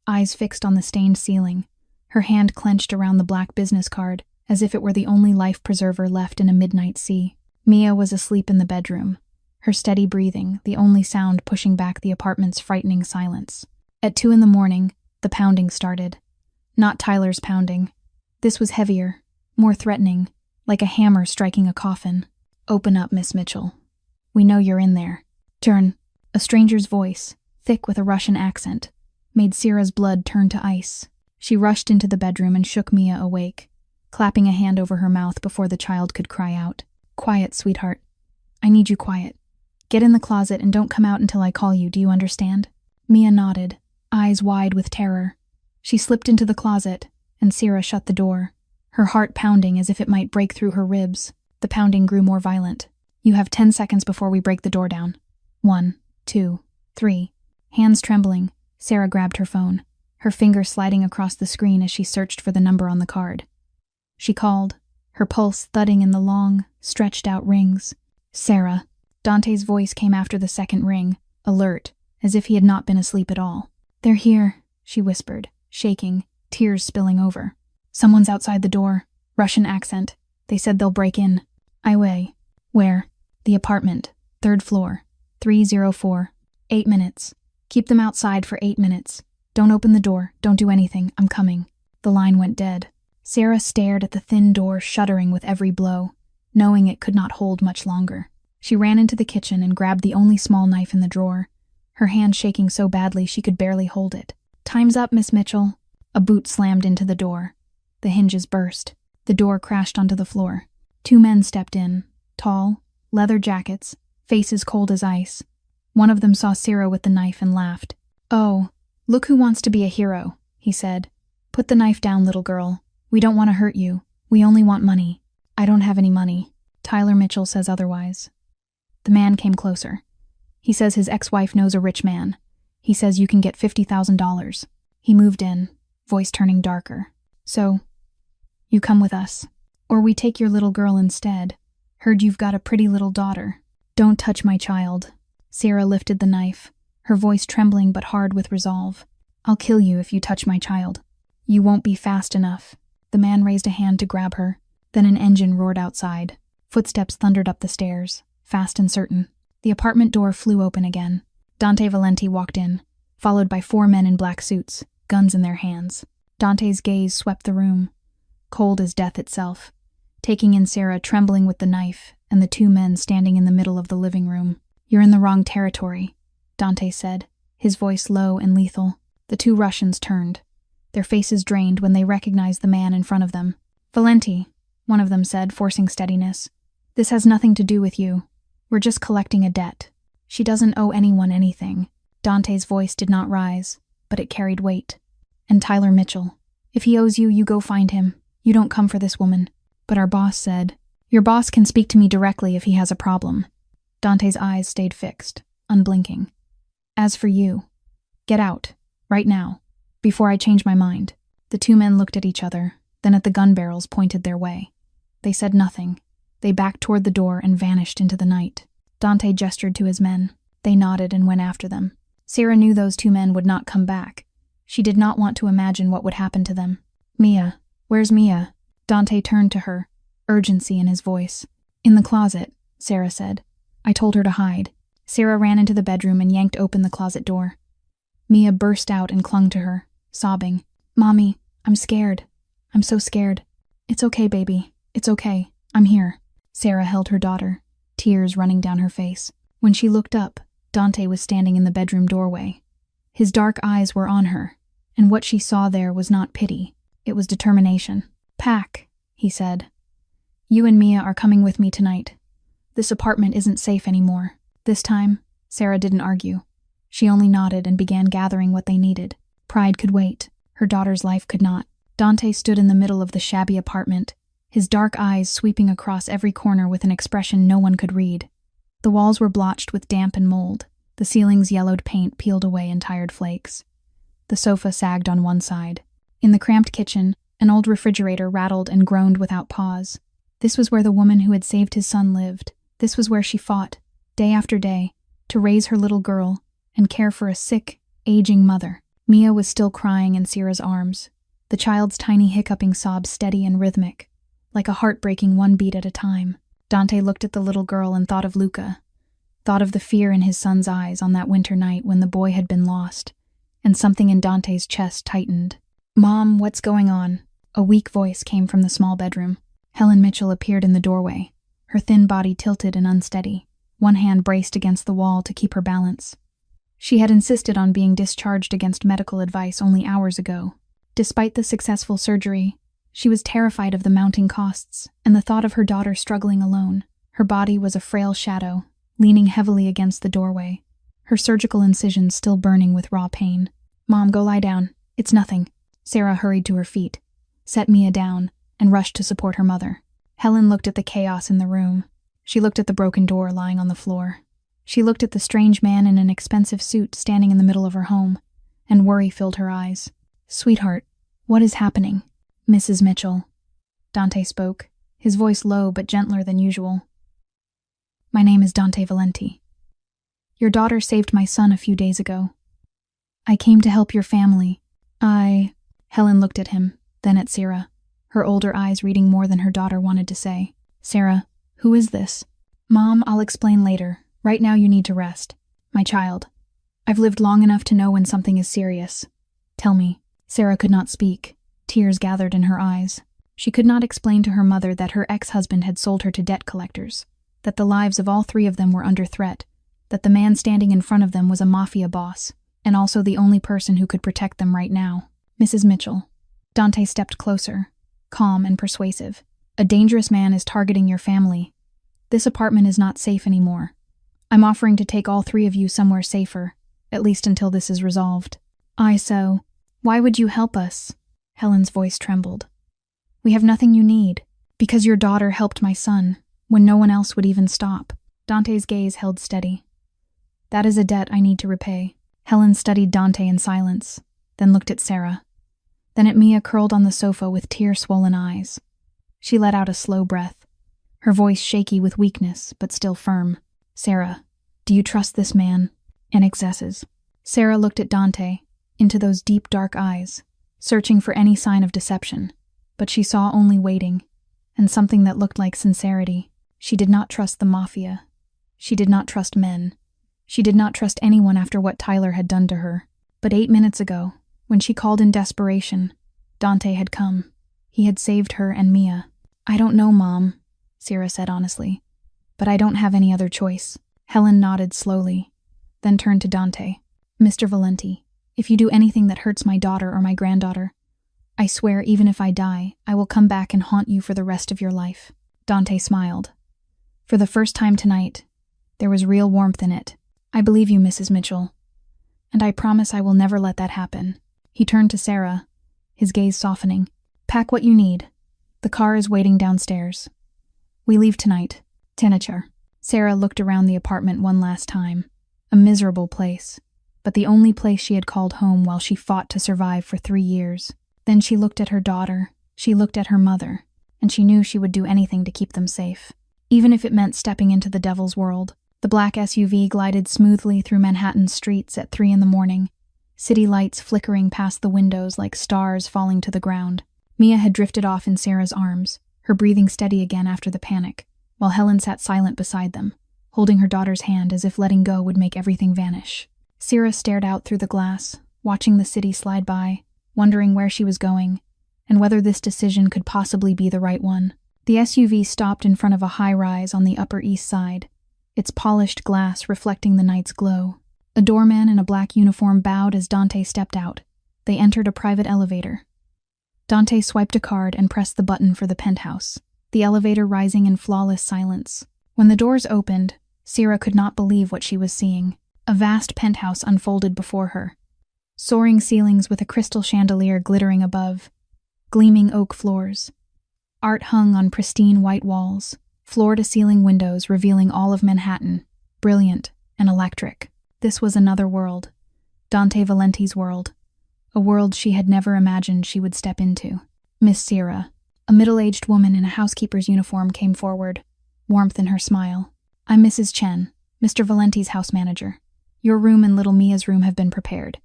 eyes fixed on the stained ceiling, her hand clenched around the black business card, as if it were the only life preserver left in a midnight sea. Mia was asleep in the bedroom, her steady breathing the only sound pushing back the apartment's frightening silence. At 2 a.m, the pounding started. Not Tyler's pounding. This was heavier, more threatening, like a hammer striking a coffin. "Open up, Miss Mitchell. We know you're in there." "Turn." A stranger's voice, thick with a Russian accent, made Sera's blood turn to ice. She rushed into the bedroom and shook Mia awake, clapping a hand over her mouth before the child could cry out. "Quiet, sweetheart. I need you quiet. Get in the closet and don't come out until I call you, do you understand?" Mia nodded, eyes wide with terror. She slipped into the closet, and Sera shut the door, her heart pounding as if it might break through her ribs. The pounding grew more violent. "You have 10 seconds before we break the door down." 1, 2, 3. Hands trembling, Sera grabbed her phone, her finger sliding across the screen as she searched for the number on the card. She called, her pulse thudding in the long, stretched-out rings. "Sera." Dante's voice came after the second ring, alert, as if he had not been asleep at all. "They're here," she whispered, shaking, tears spilling over. "Someone's outside the door." Russian accent. "They said they'll break in." "Where?" "The apartment. 3rd floor. 304. 8 minutes. Keep them outside for 8 minutes. Don't open the door. Don't do anything. I'm coming." The line went dead. Sera stared at the thin door, shuddering with every blow, knowing it could not hold much longer. She ran into the kitchen and grabbed the only small knife in the drawer, her hand shaking so badly she could barely hold it. "Time's up, Miss Mitchell." A boot slammed into the door. The hinges burst. The door crashed onto the floor. 2 men stepped in, tall, leather jackets, faces cold as ice. One of them saw Sera with the knife and laughed. "Oh, look who wants to be a hero," he said. "Put the knife down, little girl. We don't want to hurt you. We only want money." "I don't have any money. Tyler Mitchell says otherwise." The man came closer. "He says his ex-wife knows a rich man. He says you can get $50,000. He moved in, voice turning darker. "So, you come with us. Or we take your little girl instead. Heard you've got a pretty little daughter." "Don't touch my child." Sera lifted the knife, her voice trembling but hard with resolve. "I'll kill you if you touch my child. You won't be fast enough." The man raised a hand to grab her. Then an engine roared outside. Footsteps thundered up the stairs, fast and certain. The apartment door flew open again. Dante Valenti walked in, followed by 4 men in black suits, guns in their hands. Dante's gaze swept the room, cold as death itself, taking in Sera trembling with the knife and the 2 men standing in the middle of the living room. "You're in the wrong territory," Dante said, his voice low and lethal. The 2 Russians turned, their faces drained when they recognized the man in front of them. "Valenti," one of them said, forcing steadiness. "This has nothing to do with you. We're just collecting a debt. She doesn't owe anyone anything." Dante's voice did not rise, but it carried weight. "And Tyler Mitchell. If he owes you, you go find him. You don't come for this woman." "But our boss said." "Your boss can speak to me directly if he has a problem." Dante's eyes stayed fixed, unblinking. "As for you, get out, right now, before I change my mind." The 2 men looked at each other, then at the gun barrels pointed their way. They said nothing. They backed toward the door and vanished into the night. Dante gestured to his men. They nodded and went after them. Sera knew those 2 men would not come back. She did not want to imagine what would happen to them. "Mia, where's Mia?" Dante turned to her, urgency in his voice. "In the closet," Sera said. "I told her to hide." Sera ran into the bedroom and yanked open the closet door. Mia burst out and clung to her, sobbing. "Mommy, I'm scared. I'm so scared." "It's okay, baby. It's okay. I'm here." Sera held her daughter, tears running down her face. When she looked up, Dante was standing in the bedroom doorway. His dark eyes were on her, and what she saw there was not pity. It was determination. "Pack," he said. "You and Mia are coming with me tonight. This apartment isn't safe anymore." This time, Sera didn't argue. She only nodded and began gathering what they needed. Pride could wait. Her daughter's life could not. Dante stood in the middle of the shabby apartment, his dark eyes sweeping across every corner with an expression no one could read. The walls were blotched with damp and mold, the ceiling's yellowed paint peeled away in tired flakes. The sofa sagged on one side. In the cramped kitchen, an old refrigerator rattled and groaned without pause. This was where the woman who had saved his son lived. This was where she fought, day after day, to raise her little girl and care for a sick, aging mother. Mia was still crying in Sera's arms, the child's tiny hiccuping sobs steady and rhythmic, like a heart breaking one beat at a time. Dante looked at the little girl and thought of Luca, thought of the fear in his son's eyes on that winter night when the boy had been lost, and something in Dante's chest tightened. "Mom, what's going on?" A weak voice came from the small bedroom. Helen Mitchell appeared in the doorway, her thin body tilted and unsteady, one hand braced against the wall to keep her balance. She had insisted on being discharged against medical advice only hours ago. Despite the successful surgery, she was terrified of the mounting costs and the thought of her daughter struggling alone. Her body was a frail shadow, leaning heavily against the doorway, her surgical incisions still burning with raw pain. "Mom, go lie down. It's nothing." Sera hurried to her feet, set Mia down, and rushed to support her mother. Helen looked at the chaos in the room. She looked at the broken door lying on the floor. She looked at the strange man in an expensive suit standing in the middle of her home, and worry filled her eyes. "Sweetheart, what is happening?" "Mrs. Mitchell." Dante spoke, his voice low but gentler than usual. "My name is Dante Valenti. Your daughter saved my son a few days ago. I came to help your family. Helen looked at him, then at Sera, her older eyes reading more than her daughter wanted to say. "Sera, who is this?" "Mom, I'll explain later. Right now you need to rest. My child, I've lived long enough to know when something is serious. Tell me." Sera could not speak. Tears gathered in her eyes. She could not explain to her mother that her ex-husband had sold her to debt collectors, that the lives of all three of them were under threat, that the man standing in front of them was a Mafia boss, and also the only person who could protect them right now. "Mrs. Mitchell." Dante stepped closer, calm and persuasive. "A dangerous man is targeting your family. This apartment is not safe anymore. I'm offering to take all three of you somewhere safer, at least until this is resolved." So, why would you help us?" Helen's voice trembled. "We have nothing you need, because your daughter helped my son, when no one else would even stop." Dante's gaze held steady. "That is a debt I need to repay." Helen studied Dante in silence, then looked at Sera, then at Mia curled on the sofa with tear-swollen eyes. She let out a slow breath, her voice shaky with weakness, but still firm. "Sera, do you trust this man?" "In excesses." Sera looked at Dante, into those deep dark eyes, searching for any sign of deception, but she saw only waiting, and something that looked like sincerity. She did not trust the Mafia. She did not trust men. She did not trust anyone after what Tyler had done to her. But 8 minutes ago, when she called in desperation, Dante had come. He had saved her and Mia. "I don't know, Mom," Sera said honestly, "but I don't have any other choice." Helen nodded slowly, then turned to Dante. "Mr. Valenti, if you do anything that hurts my daughter or my granddaughter, I swear even if I die, I will come back and haunt you for the rest of your life." Dante smiled. For the first time tonight, there was real warmth in it. "I believe you, Mrs. Mitchell, and I promise I will never let that happen." He turned to Sera, his gaze softening. "Pack what you need. The car is waiting downstairs. We leave tonight. Tenicher." Sera looked around the apartment one last time. A miserable place, but the only place she had called home while she fought to survive for 3 years. Then she looked at her daughter, she looked at her mother, and she knew she would do anything to keep them safe, even if it meant stepping into the devil's world. The black SUV glided smoothly through Manhattan's streets at 3 a.m, city lights flickering past the windows like stars falling to the ground. Mia had drifted off in Sera's arms, her breathing steady again after the panic, while Helen sat silent beside them, holding her daughter's hand as if letting go would make everything vanish. Sera stared out through the glass, watching the city slide by, wondering where she was going, and whether this decision could possibly be the right one. The SUV stopped in front of a high-rise on the Upper East Side, its polished glass reflecting the night's glow. A doorman in a black uniform bowed as Dante stepped out. They entered a private elevator. Dante swiped a card and pressed the button for the penthouse, the elevator rising in flawless silence. When the doors opened, Sera could not believe what she was seeing. A vast penthouse unfolded before her. Soaring ceilings with a crystal chandelier glittering above. gleaming oak floors. Art hung on pristine white walls, floor-to-ceiling windows revealing all of Manhattan, brilliant and electric. This was another world, Dante Valenti's world, a world she had never imagined she would step into. Miss Sera, a middle-aged woman in a housekeeper's uniform, came forward, warmth in her smile. "I'm Mrs. Chen, Mr. Valenti's house manager. Your room and little Mia's room have been prepared.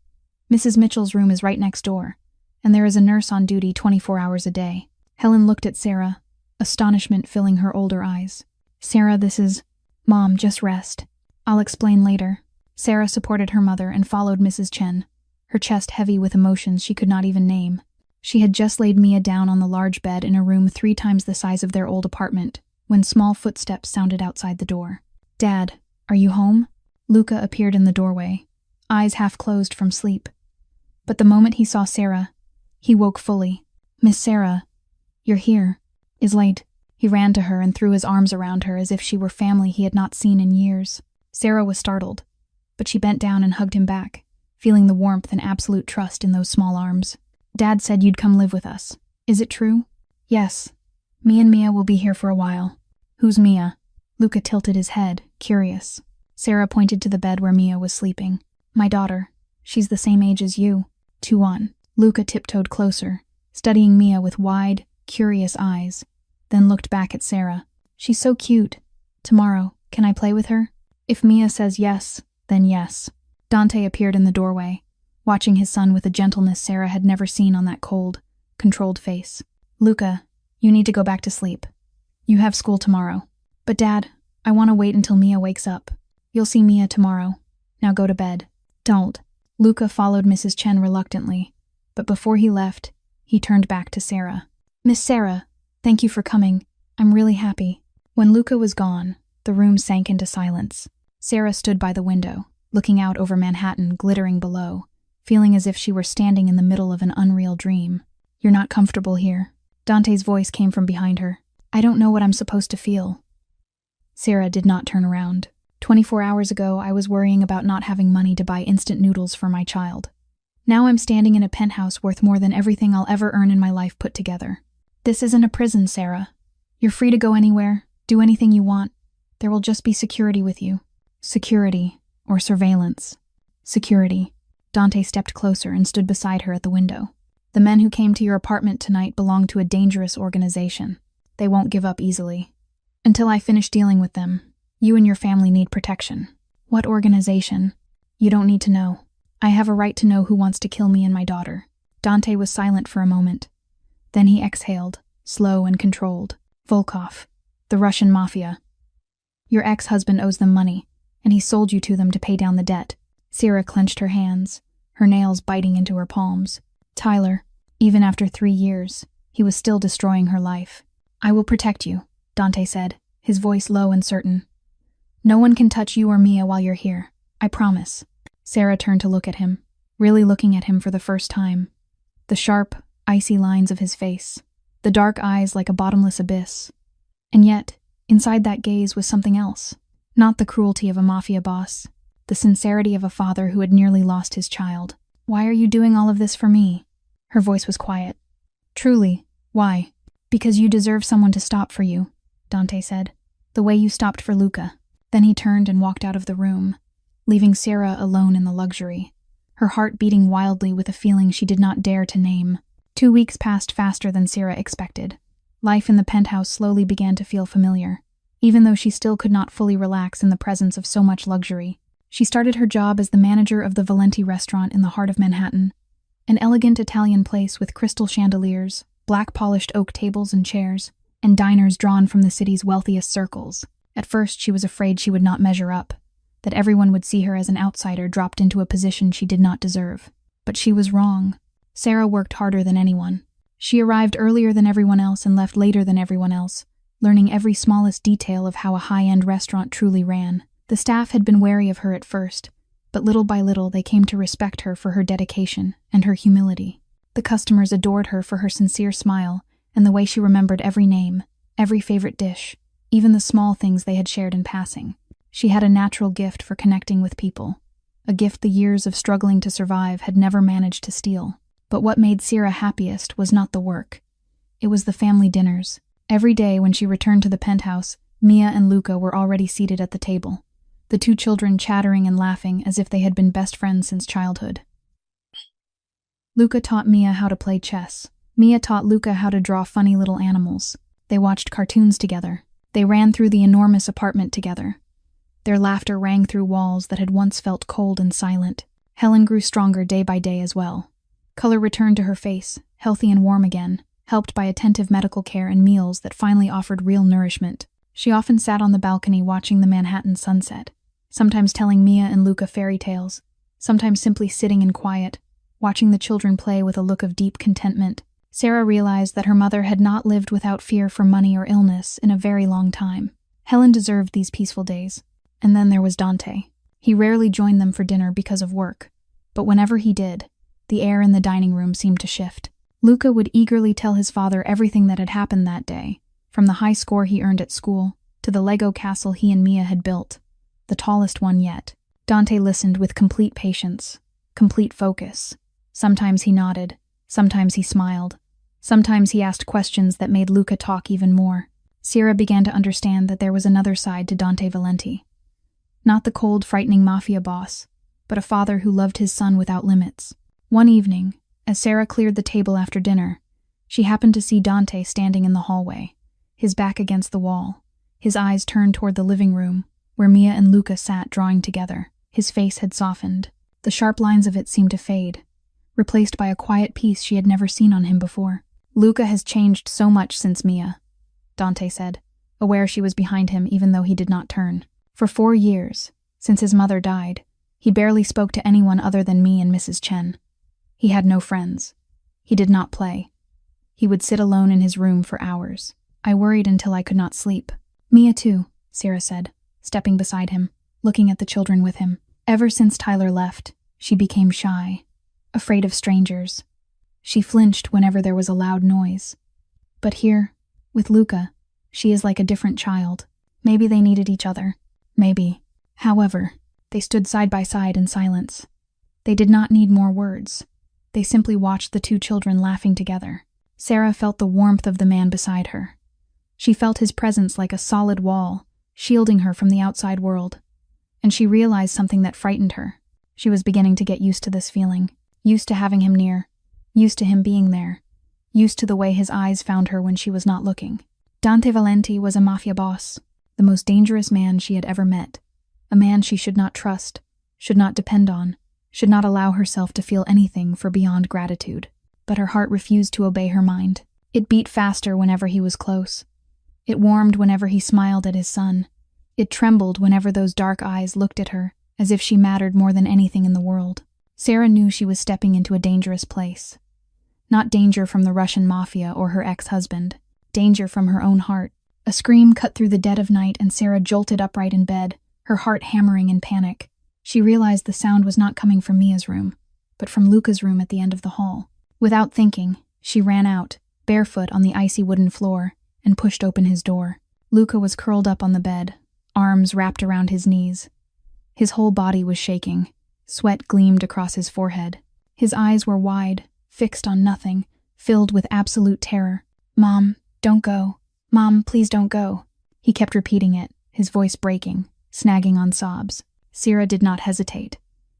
Mrs. Mitchell's room is right next door, and there is a nurse on duty 24 hours a day." Helen looked at Sera, astonishment filling her older eyes. "Sera, this is—" "Mom, just rest. I'll explain later." Sera supported her mother and followed Mrs. Chen, her chest heavy with emotions she could not even name. She had just laid Mia down on the large bed in a room 3 times the size of their old apartment, when small footsteps sounded outside the door. "Dad, are you home?" Luca appeared in the doorway, eyes half closed from sleep. But the moment he saw Sera, he woke fully. "Miss Sera, you're here. Is late." He ran to her and threw his arms around her as if she were family he had not seen in years. Sera was startled, but she bent down and hugged him back, feeling the warmth and absolute trust in those small arms. "Dad said you'd come live with us. Is it true?" "Yes. Me and Mia will be here for a while." "Who's Mia?" Luca tilted his head, curious. Sera pointed to the bed where Mia was sleeping. "My daughter. She's the same age as you. 2 on." Luca tiptoed closer, studying Mia with wide, curious eyes, then looked back at Sera. "She's so cute. Tomorrow, can I play with her?" "If Mia says yes, then yes." Dante appeared in the doorway, watching his son with a gentleness Sera had never seen on that cold, controlled face. "Luca, you need to go back to sleep. You have school tomorrow." "But Dad, I want to wait until Mia wakes up." "You'll see Mia tomorrow. Now go to bed." "Don't." Luca followed Mrs. Chen reluctantly, but before he left, he turned back to Sera. "Miss Sera, thank you for coming. I'm really happy." When Luca was gone, the room sank into silence. Sera stood by the window, looking out over Manhattan glittering below, feeling as if she were standing in the middle of an unreal dream. "You're not comfortable here." Dante's voice came from behind her. "I don't know what I'm supposed to feel." Sera did not turn around. 24 hours ago, I was worrying about not having money to buy instant noodles for my child. Now I'm standing in a penthouse worth more than everything I'll ever earn in my life put together. This isn't a prison, Sera. You're free to go anywhere, do anything you want. There will just be security with you. Security, or surveillance. Security. Dante stepped closer and stood beside her at the window. "The men who came to your apartment tonight belong to a dangerous organization. They won't give up easily. Until I finish dealing with them, you and your family need protection." "What organization?" "You don't need to know. I have a right to know who wants to kill me and my daughter." Dante was silent for a moment. Then he exhaled, slow and controlled. "Volkov, the Russian Mafia. Your ex-husband owes them money, and he sold you to them to pay down the debt." Sera clenched her hands, her nails biting into her palms. "Tyler, even after 3 years, he was still destroying her life." "I will protect you," Dante said, his voice low and certain. "No one can touch you or Mia while you're here. I promise." Sera turned to look at him, really looking at him for the first time. The sharp, icy lines of his face, the dark eyes like a bottomless abyss. And yet, inside that gaze was something else. Not the cruelty of a mafia boss, the sincerity of a father who had nearly lost his child. "Why are you doing all of this for me?" Her voice was quiet. "Truly, why?" "Because you deserve someone to stop for you," Dante said, "the way you stopped for Luca." Then he turned and walked out of the room, leaving Sera alone in the luxury, her heart beating wildly with a feeling she did not dare to name. 2 weeks passed faster than Sera expected. Life in the penthouse slowly began to feel familiar, even though she still could not fully relax in the presence of so much luxury. She started her job as the manager of the Valenti restaurant in the heart of Manhattan, an elegant Italian place with crystal chandeliers, black-polished oak tables and chairs, and diners drawn from the city's wealthiest circles. At first, she was afraid she would not measure up, that everyone would see her as an outsider dropped into a position she did not deserve. But she was wrong. Sera worked harder than anyone. She arrived earlier than everyone else and left later than everyone else, learning every smallest detail of how a high-end restaurant truly ran. The staff had been wary of her at first, but little by little they came to respect her for her dedication and her humility. The customers adored her for her sincere smile and the way she remembered every name, every favorite dish, even the small things they had shared in passing. She had a natural gift for connecting with people, a gift the years of struggling to survive had never managed to steal. But what made Sera happiest was not the work. It was the family dinners. Every day when she returned to the penthouse, Mia and Luca were already seated at the table, the two children chattering and laughing as if they had been best friends since childhood. Luca taught Mia how to play chess. Mia taught Luca how to draw funny little animals. They watched cartoons together. They ran through the enormous apartment together. Their laughter rang through walls that had once felt cold and silent. Helen grew stronger day by day as well. Color returned to her face, healthy and warm again, helped by attentive medical care and meals that finally offered real nourishment. She often sat on the balcony watching the Manhattan sunset, sometimes telling Mia and Luca fairy tales, sometimes simply sitting in quiet, watching the children play with a look of deep contentment. Sera realized that her mother had not lived without fear for money or illness in a very long time. Helen deserved these peaceful days. And then there was Dante. He rarely joined them for dinner because of work, but whenever he did, the air in the dining room seemed to shift. Luca would eagerly tell his father everything that had happened that day, from the high score he earned at school to the Lego castle he and Mia had built, the tallest one yet. Dante listened with complete patience, complete focus. Sometimes he nodded, sometimes he smiled, sometimes he asked questions that made Luca talk even more. Sera began to understand that there was another side to Dante Valenti. Not the cold, frightening Mafia boss, but a father who loved his son without limits. One evening, as Sera cleared the table after dinner, she happened to see Dante standing in the hallway, his back against the wall, his eyes turned toward the living room, where Mia and Luca sat drawing together. His face had softened. The sharp lines of it seemed to fade, replaced by a quiet peace she had never seen on him before. "Luca has changed so much since Mia," Dante said, aware she was behind him even though he did not turn. "For 4 years, since his mother died, he barely spoke to anyone other than me and Mrs. Chen. He had no friends. He did not play. He would sit alone in his room for hours. I worried until I could not sleep." "Mia too," Sera said, stepping beside him, looking at the children with him. Ever since Tyler left, she became shy, afraid of strangers. She flinched whenever there was a loud noise. But here, with Luca, she is like a different child. Maybe they needed each other. Maybe. However, they stood side by side in silence. They did not need more words. They simply watched the two children laughing together. Sera felt the warmth of the man beside her. She felt his presence like a solid wall, shielding her from the outside world. And she realized something that frightened her. She was beginning to get used to this feeling, used to having him near, used to him being there, used to the way his eyes found her when she was not looking. Dante Valenti was a Mafia boss, the most dangerous man she had ever met. A man she should not trust, should not depend on, should not allow herself to feel anything for beyond gratitude. But her heart refused to obey her mind. It beat faster whenever he was close. It warmed whenever he smiled at his son. It trembled whenever those dark eyes looked at her, as if she mattered more than anything in the world. Sera knew she was stepping into a dangerous place. Not danger from the Russian mafia or her ex-husband. Danger from her own heart. A scream cut through the dead of night and Sera jolted upright in bed, her heart hammering in panic. She realized the sound was not coming from Mia's room, but from Luca's room at the end of the hall. Without thinking, she ran out, barefoot on the icy wooden floor, and pushed open his door. Luca was curled up on the bed, arms wrapped around his knees. His whole body was shaking. Sweat gleamed across his forehead. His eyes were wide, fixed on nothing, filled with absolute terror. "Mom, don't go. Mom, please don't go." He kept repeating it, his voice breaking, snagging on sobs. Sera did not hesitate.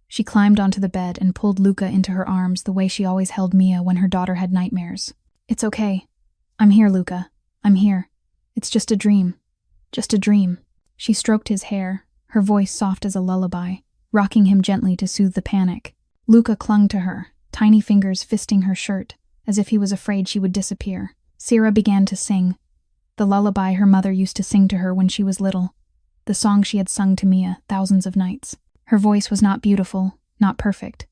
She climbed onto the bed and pulled Luca into her arms the way she always held Mia when her daughter had nightmares. "It's okay. I'm here, Luca. I'm here. It's just a dream. Just a dream." She stroked his hair, her voice soft as a lullaby, rocking him gently to soothe the panic. Luca clung to her, tiny fingers fisting her shirt, as if he was afraid she would disappear. Sera began to sing, the lullaby her mother used to sing to her when she was little, the song she had sung to Mia thousands of nights. Her voice was not beautiful, not perfect,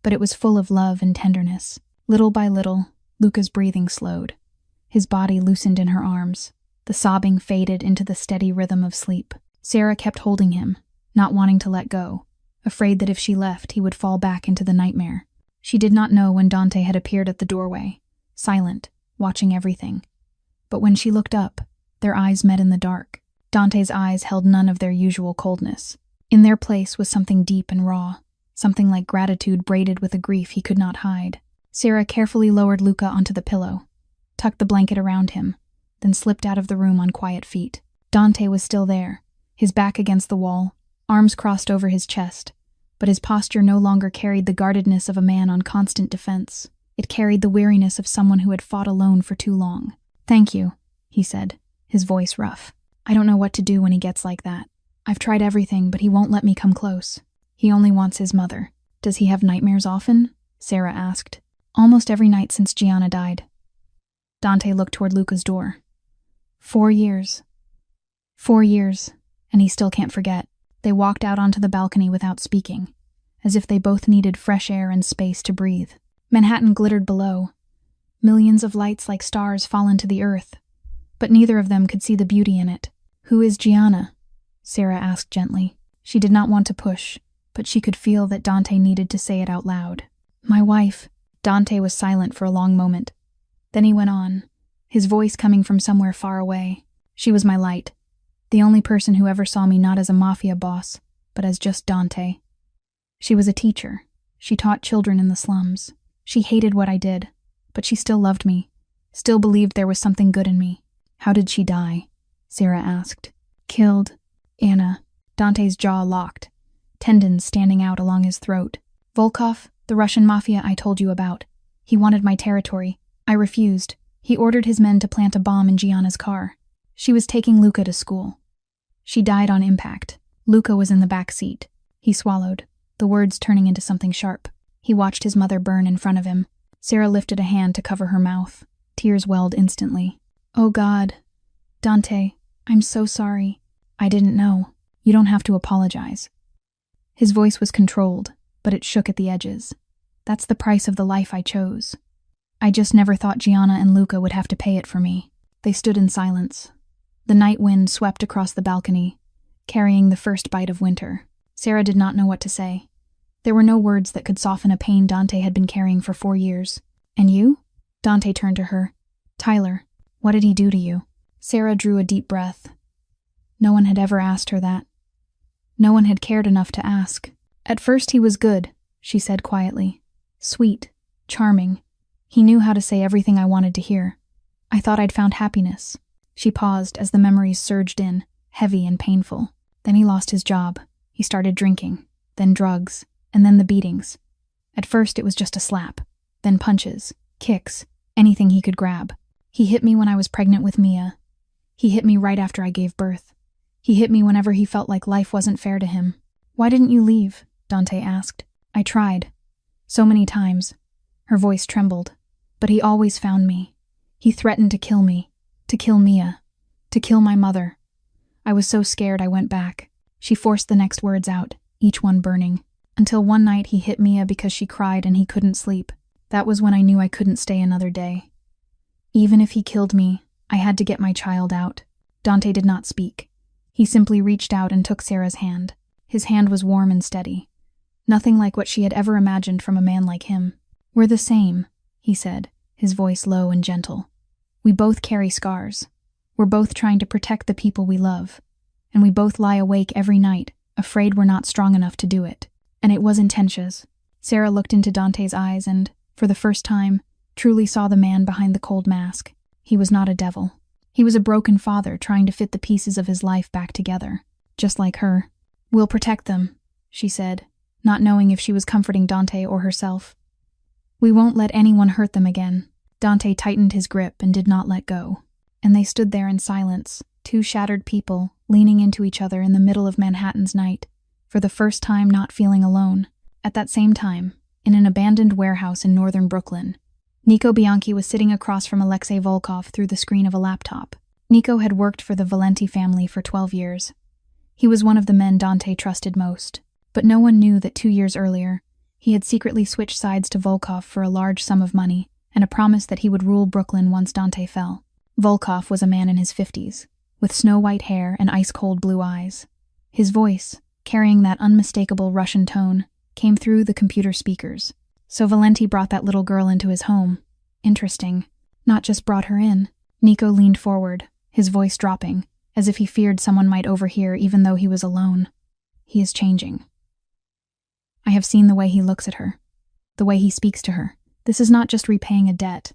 but it was full of love and tenderness. Little by little, Luca's breathing slowed. His body loosened in her arms. The sobbing faded into the steady rhythm of sleep. Sera kept holding him, not wanting to let go, afraid that if she left, he would fall back into the nightmare. She did not know when Dante had appeared at the doorway, silent, watching everything. But when she looked up, their eyes met in the dark. Dante's eyes held none of their usual coldness. In their place was something deep and raw, something like gratitude braided with a grief he could not hide. Sera carefully lowered Luca onto the pillow, tucked the blanket around him, then slipped out of the room on quiet feet. Dante was still there, his back against the wall, arms crossed over his chest, but his posture no longer carried the guardedness of a man on constant defense. It carried the weariness of someone who had fought alone for too long. "Thank you," he said, his voice rough. "I don't know what to do when he gets like that. I've tried everything, but he won't let me come close. He only wants his mother." "Does he have nightmares often?" Sera asked. "Almost every night since Gianna died." Dante looked toward Luca's door. 4 years. 4 years, and he still can't forget. They walked out onto the balcony without speaking, as if they both needed fresh air and space to breathe. Manhattan glittered below. Millions of lights like stars fallen to the earth, but neither of them could see the beauty in it. "Who is Gianna?" Sera asked gently. She did not want to push, but she could feel that Dante needed to say it out loud. "My wife." Dante was silent for a long moment. Then he went on, his voice coming from somewhere far away. "She was my light, the only person who ever saw me not as a Mafia boss, but as just Dante. She was a teacher. She taught children in the slums. She hated what I did, but she still loved me, still believed there was something good in me." "How did she die?" Sera asked. "Killed. Anna." Dante's jaw locked, tendons standing out along his throat. "Volkov, the Russian Mafia I told you about. He wanted my territory. I refused. He ordered his men to plant a bomb in Gianna's car. She was taking Luca to school. She died on impact. Luca was in the back seat." He swallowed, the words turning into something sharp. He watched his mother burn in front of him. Sera lifted a hand to cover her mouth. Tears welled instantly. "Oh God. Dante, I'm so sorry. I didn't know. You don't have to apologize." His voice was controlled, but it shook at the edges. "That's the price of the life I chose. I just never thought Gianna and Luca would have to pay it for me." They stood in silence. The night wind swept across the balcony, carrying the first bite of winter. Sera did not know what to say. There were no words that could soften a pain Dante had been carrying for 4 years. "And you?" Dante turned to her. "Tyler, what did he do to you?" Sera drew a deep breath. No one had ever asked her that. No one had cared enough to ask. "At first he was good," she said quietly. "Sweet, charming. He knew how to say everything I wanted to hear. I thought I'd found happiness." She paused as the memories surged in, heavy and painful. "Then he lost his job. He started drinking, then drugs, and then the beatings. At first it was just a slap, then punches, kicks, anything he could grab. He hit me when I was pregnant with Mia. He hit me right after I gave birth. He hit me whenever he felt like life wasn't fair to him." "Why didn't you leave?" Dante asked. "I tried. So many times." Her voice trembled. "But he always found me. He threatened to kill me, to kill Mia, to kill my mother. I was so scared I went back." She forced the next words out, each one burning. "Until one night he hit Mia because she cried and he couldn't sleep. That was when I knew I couldn't stay another day. Even if he killed me, I had to get my child out." Dante did not speak. He simply reached out and took Sera's hand. His hand was warm and steady. Nothing like what she had ever imagined from a man like him. "We're the same," he said, his voice low and gentle. "We both carry scars. We're both trying to protect the people we love. And we both lie awake every night, afraid we're not strong enough to do it." And it was intentions. Sera looked into Dante's eyes and, for the first time, truly saw the man behind the cold mask. He was not a devil. He was a broken father trying to fit the pieces of his life back together, just like her. "We'll protect them," she said, not knowing if she was comforting Dante or herself. "We won't let anyone hurt them again." Dante tightened his grip and did not let go. And they stood there in silence, two shattered people, leaning into each other in the middle of Manhattan's night, for the first time not feeling alone. At that same time, in an abandoned warehouse in northern Brooklyn, Nico Bianchi was sitting across from Alexei Volkov through the screen of a laptop. Nico had worked for the Valenti family for 12 years. He was one of the men Dante trusted most, but no one knew that 2 years earlier, he had secretly switched sides to Volkov for a large sum of money and a promise that he would rule Brooklyn once Dante fell. Volkov was a man in his 50s, with snow-white hair and ice-cold blue eyes. His voice, carrying that unmistakable Russian tone, came through the computer speakers. "So Valenti brought that little girl into his home. Interesting. Not just brought her in." Nico leaned forward, his voice dropping, as if he feared someone might overhear even though he was alone. "He is changing. I have seen the way he looks at her, the way he speaks to her, This is not just repaying a debt.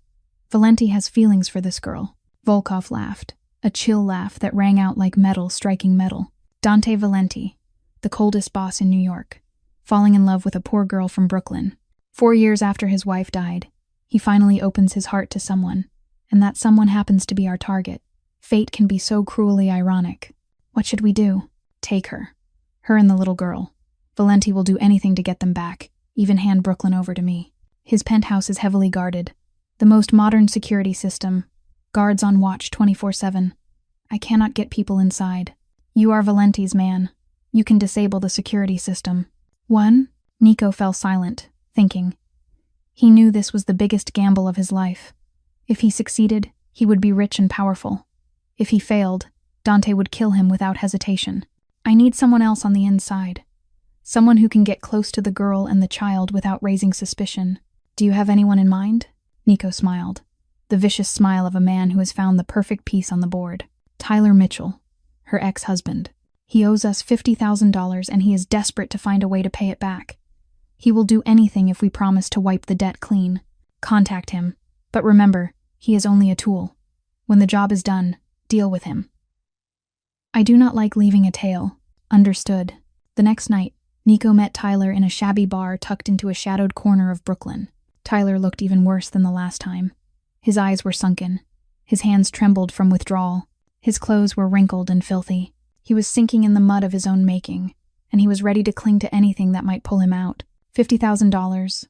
Valenti has feelings for this girl. Volkov laughed, a chill laugh that rang out like metal striking metal. Dante Valenti, the coldest boss in New York, falling in love with a poor girl from Brooklyn. 4 years after his wife died, he finally opens his heart to someone, and that someone happens to be our target. Fate can be so cruelly ironic. What should we do? Take her. Her and the little girl. Valenti will do anything to get them back, even hand Brooklyn over to me. His penthouse is heavily guarded. The most modern security system. Guards on watch 24/7. I cannot get people inside. You are Valenti's man. You can disable the security system. One? Nico fell silent, thinking. He knew this was the biggest gamble of his life. If he succeeded, he would be rich and powerful. If he failed, Dante would kill him without hesitation. I need someone else on the inside. Someone who can get close to the girl and the child without raising suspicion. Do you have anyone in mind? Nico smiled, the vicious smile of a man who has found the perfect piece on the board. Tyler Mitchell, her ex-husband. He owes us $50,000 and he is desperate to find a way to pay it back. He will do anything if we promise to wipe the debt clean. Contact him. But remember, he is only a tool. When the job is done, deal with him. I do not like leaving a tail. Understood. The next night, Nico met Tyler in a shabby bar tucked into a shadowed corner of Brooklyn. Tyler looked even worse than the last time. His eyes were sunken. His hands trembled from withdrawal. His clothes were wrinkled and filthy. He was sinking in the mud of his own making, and he was ready to cling to anything that might pull him out. $50,000.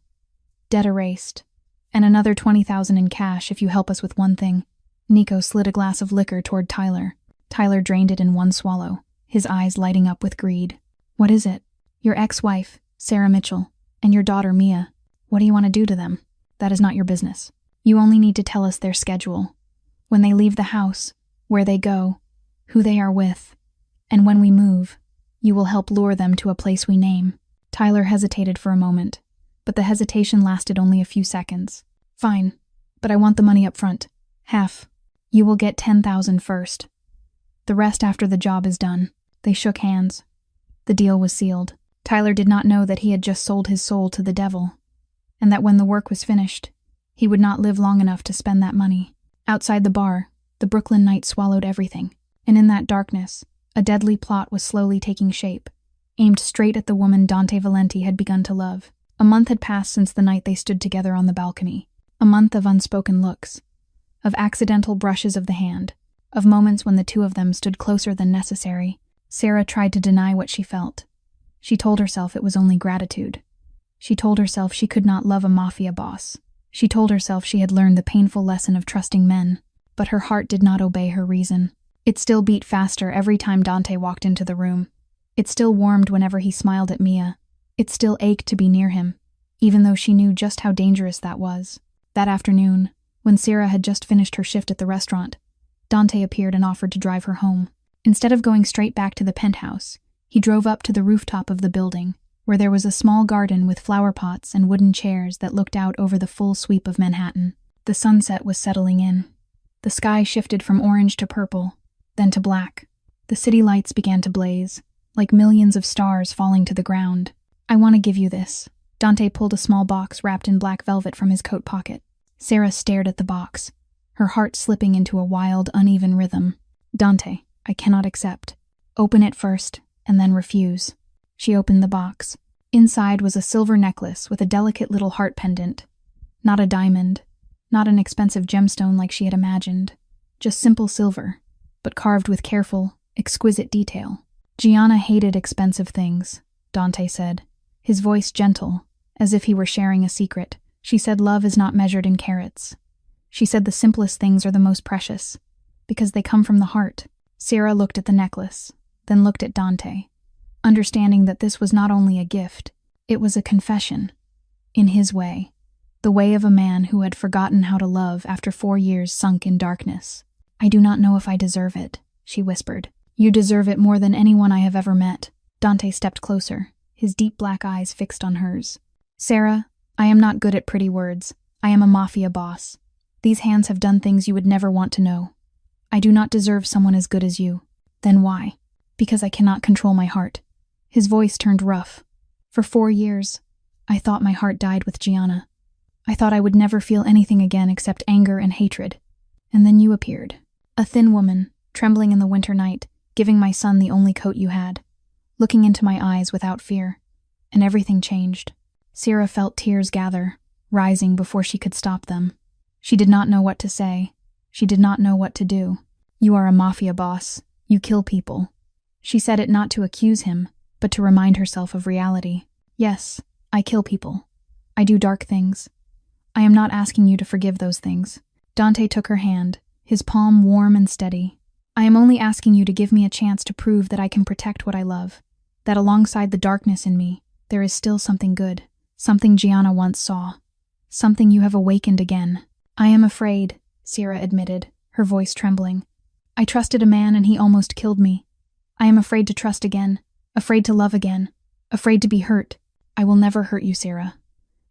Debt erased. And another $20,000 in cash if you help us with one thing. Nico slid a glass of liquor toward Tyler. Tyler drained it in one swallow, his eyes lighting up with greed. What is it? Your ex-wife, Sera Mitchell, and your daughter, Mia. What do you want to do to them? That is not your business. You only need to tell us their schedule. When they leave the house, where they go, who they are with, and when we move, you will help lure them to a place we name. Tyler hesitated for a moment, but the hesitation lasted only a few seconds. Fine, but I want the money up front. Half. You will get $10,000 first. The rest after the job is done. They shook hands. The deal was sealed. Tyler did not know that he had just sold his soul to the devil, and that when the work was finished, he would not live long enough to spend that money. Outside the bar, the Brooklyn night swallowed everything, and in that darkness, a deadly plot was slowly taking shape, aimed straight at the woman Dante Valenti had begun to love. A month had passed since the night they stood together on the balcony. A month of unspoken looks, of accidental brushes of the hand, of moments when the two of them stood closer than necessary. Sera tried to deny what she felt. She told herself it was only gratitude. She told herself she could not love a mafia boss. She told herself she had learned the painful lesson of trusting men, but her heart did not obey her reason. It still beat faster every time Dante walked into the room. It still warmed whenever he smiled at Mia. It still ached to be near him, even though she knew just how dangerous that was. That afternoon, when Sera had just finished her shift at the restaurant, Dante appeared and offered to drive her home. Instead of going straight back to the penthouse, he drove up to the rooftop of the building, where there was a small garden with flower pots and wooden chairs that looked out over the full sweep of Manhattan. The sunset was settling in. The sky shifted from orange to purple, then to black. The city lights began to blaze, like millions of stars falling to the ground. I want to give you this. Dante pulled a small box wrapped in black velvet from his coat pocket. Sera stared at the box, her heart slipping into a wild, uneven rhythm. Dante, I cannot accept. Open it first, and then refuse. She opened the box. Inside was a silver necklace with a delicate little heart pendant. Not a diamond, not an expensive gemstone like she had imagined. Just simple silver, but carved with careful, exquisite detail. Gianna hated expensive things, Dante said, his voice gentle, as if he were sharing a secret. She said love is not measured in carats. She said the simplest things are the most precious, because they come from the heart. Sera looked at the necklace, then looked at Dante, understanding that this was not only a gift, it was a confession. In his way, the way of a man who had forgotten how to love after 4 years sunk in darkness. I do not know if I deserve it, she whispered. You deserve it more than anyone I have ever met. Dante stepped closer, his deep black eyes fixed on hers. Sera, I am not good at pretty words. I am a mafia boss. These hands have done things you would never want to know. I do not deserve someone as good as you. Then why? Because I cannot control my heart. His voice turned rough. For 4 years, I thought my heart died with Gianna. I thought I would never feel anything again except anger and hatred. And then you appeared. A thin woman, trembling in the winter night, giving my son the only coat you had, looking into my eyes without fear. And everything changed. Sera felt tears gather, rising before she could stop them. She did not know what to say. She did not know what to do. You are a mafia boss. You kill people. She said it not to accuse him, but to remind herself of reality. Yes, I kill people. I do dark things. I am not asking you to forgive those things. Dante took her hand, his palm warm and steady. I am only asking you to give me a chance to prove that I can protect what I love, that alongside the darkness in me, there is still something good, something Gianna once saw, something you have awakened again. I am afraid, Sera admitted, her voice trembling. I trusted a man and he almost killed me. I am afraid to trust again, afraid to love again, afraid to be hurt. I will never hurt you, Sera.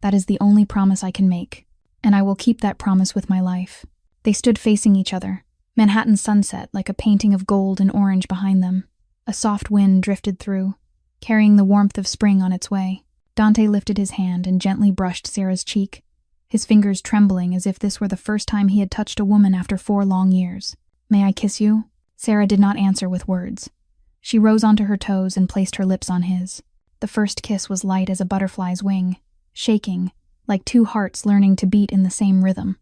That is the only promise I can make, and I will keep that promise with my life. They stood facing each other, Manhattan sunset like a painting of gold and orange behind them. A soft wind drifted through, carrying the warmth of spring on its way. Dante lifted his hand and gently brushed Sera's cheek, his fingers trembling as if this were the first time he had touched a woman after 4 long years. May I kiss you? Sera did not answer with words. She rose onto her toes and placed her lips on his. The first kiss was light as a butterfly's wing, shaking, like 2 hearts learning to beat in the same rhythm.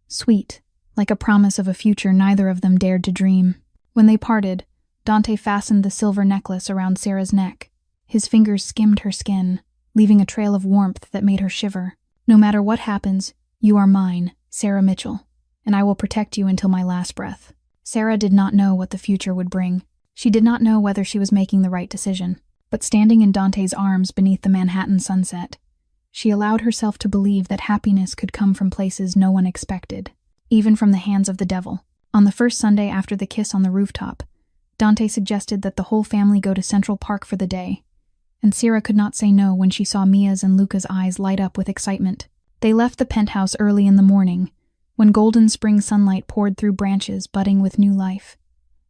Sweet, like a promise of a future neither of them dared to dream. When they parted, Dante fastened the silver necklace around Sera's neck. His fingers skimmed her skin, leaving a trail of warmth that made her shiver. No matter what happens, you are mine, Sera Mitchell, and I will protect you until my last breath. Sera did not know what the future would bring. She did not know whether she was making the right decision, but standing in Dante's arms beneath the Manhattan sunset, she allowed herself to believe that happiness could come from places no one expected, even from the hands of the devil. On the first Sunday after the kiss on the rooftop, Dante suggested that the whole family go to Central Park for the day, and Sera could not say no when she saw Mia's and Luca's eyes light up with excitement. They left the penthouse early in the morning, when golden spring sunlight poured through branches budding with new life,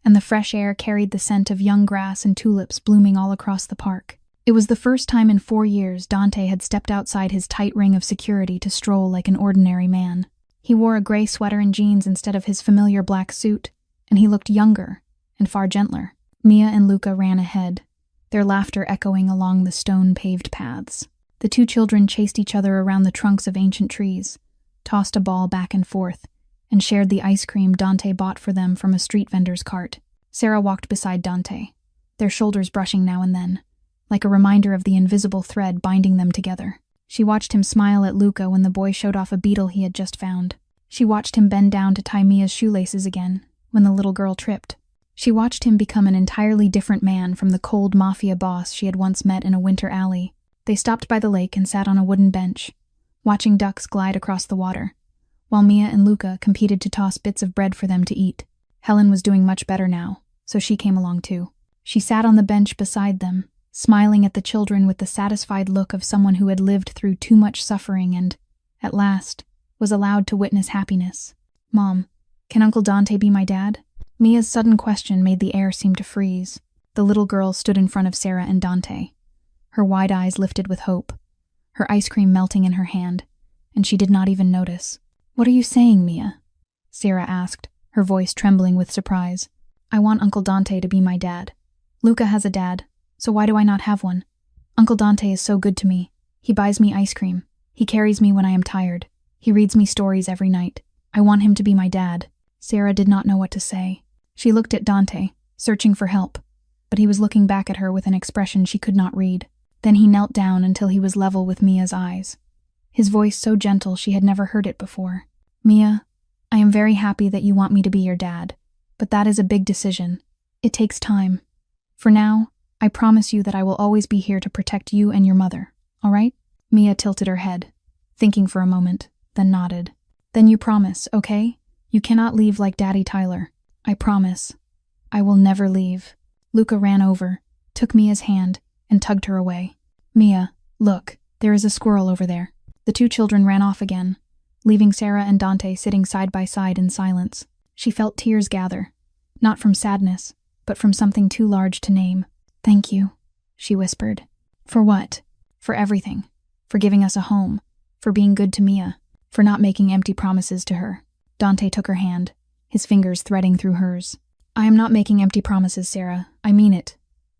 and the fresh air carried the scent of young grass and tulips blooming all across the park. It was the first time in 4 years Dante had stepped outside his tight ring of security to stroll like an ordinary man. He wore a gray sweater and jeans instead of his familiar black suit, and he looked younger and far gentler. Mia and Luca ran ahead, their laughter echoing along the stone-paved paths. The 2 children chased each other around the trunks of ancient trees, tossed a ball back and forth, and shared the ice cream Dante bought for them from a street vendor's cart. Sera walked beside Dante, their shoulders brushing now and then, like a reminder of the invisible thread binding them together. She watched him smile at Luca when the boy showed off a beetle he had just found. She watched him bend down to tie Mia's shoelaces again when the little girl tripped. She watched him become an entirely different man from the cold mafia boss she had once met in a winter alley. They stopped by the lake and sat on a wooden bench, watching ducks glide across the water, while Mia and Luca competed to toss bits of bread for them to eat. Helen was doing much better now, so she came along too. She sat on the bench beside them, smiling at the children with the satisfied look of someone who had lived through too much suffering and, at last, was allowed to witness happiness. Mom, can Uncle Dante be my dad? Mia's sudden question made the air seem to freeze. The little girl stood in front of Sera and Dante, her wide eyes lifted with hope, her ice cream melting in her hand, and she did not even notice. What are you saying, Mia? Sera asked, her voice trembling with surprise. I want Uncle Dante to be my dad. Luca has a dad, so why do I not have one? Uncle Dante is so good to me. He buys me ice cream. He carries me when I am tired. He reads me stories every night. I want him to be my dad. Sera did not know what to say. She looked at Dante, searching for help, but he was looking back at her with an expression she could not read. Then he knelt down until he was level with Mia's eyes, his voice so gentle she had never heard it before. Mia, I am very happy that you want me to be your dad, but that is a big decision. It takes time. For now, I promise you that I will always be here to protect you and your mother, all right? Mia tilted her head, thinking for a moment, then nodded. Then you promise, okay? You cannot leave like Daddy Tyler. I promise. I will never leave. Luca ran over, took Mia's hand, and tugged her away. Mia, look, there is a squirrel over there. The 2 children ran off again, leaving Sera and Dante sitting side by side in silence. She felt tears gather, not from sadness, but from something too large to name. Thank you, she whispered. For what? For everything. For giving us a home. For being good to Mia. for not making empty promises to her. Dante took her hand, his fingers threading through hers. I am not making empty promises, Sera. I mean it.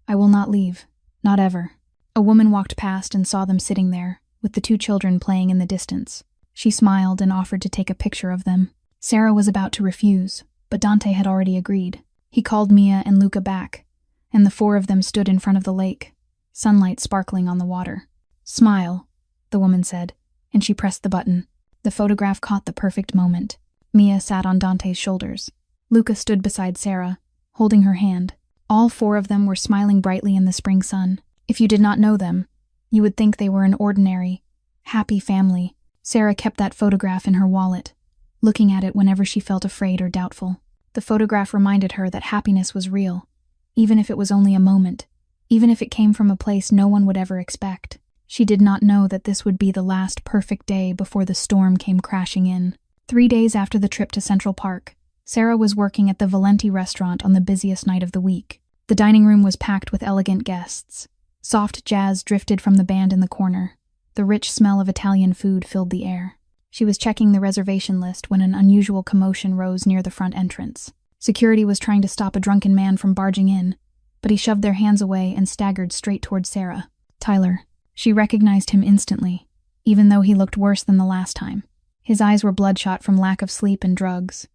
I will not leave. Not ever. A woman walked past and saw them sitting there, with the 2 children playing in the distance. She smiled and offered to take a picture of them. Sera was about to refuse, but Dante had already agreed. He called Mia and Luca back, and the 4 of them stood in front of the lake, sunlight sparkling on the water. Smile, the woman said, and she pressed the button. The photograph caught the perfect moment. Mia sat on Dante's shoulders. Luca stood beside Sera, holding her hand. All 4 of them were smiling brightly in the spring sun. If you did not know them, you would think they were an ordinary, happy family. Sera kept that photograph in her wallet, looking at it whenever she felt afraid or doubtful. The photograph reminded her that happiness was real, even if it was only a moment, even if it came from a place no one would ever expect. She did not know that this would be the last perfect day before the storm came crashing in. 3 days after the trip to Central Park, Sera was working at the Valenti restaurant on the busiest night of the week. The dining room was packed with elegant guests. Soft jazz drifted from the band in the corner. The rich smell of Italian food filled the air. She was checking the reservation list when an unusual commotion rose near the front entrance. Security was trying to stop a drunken man from barging in, but he shoved their hands away and staggered straight toward Sera. Tyler. She recognized him instantly, even though he looked worse than the last time. His eyes were bloodshot from lack of sleep and drugs.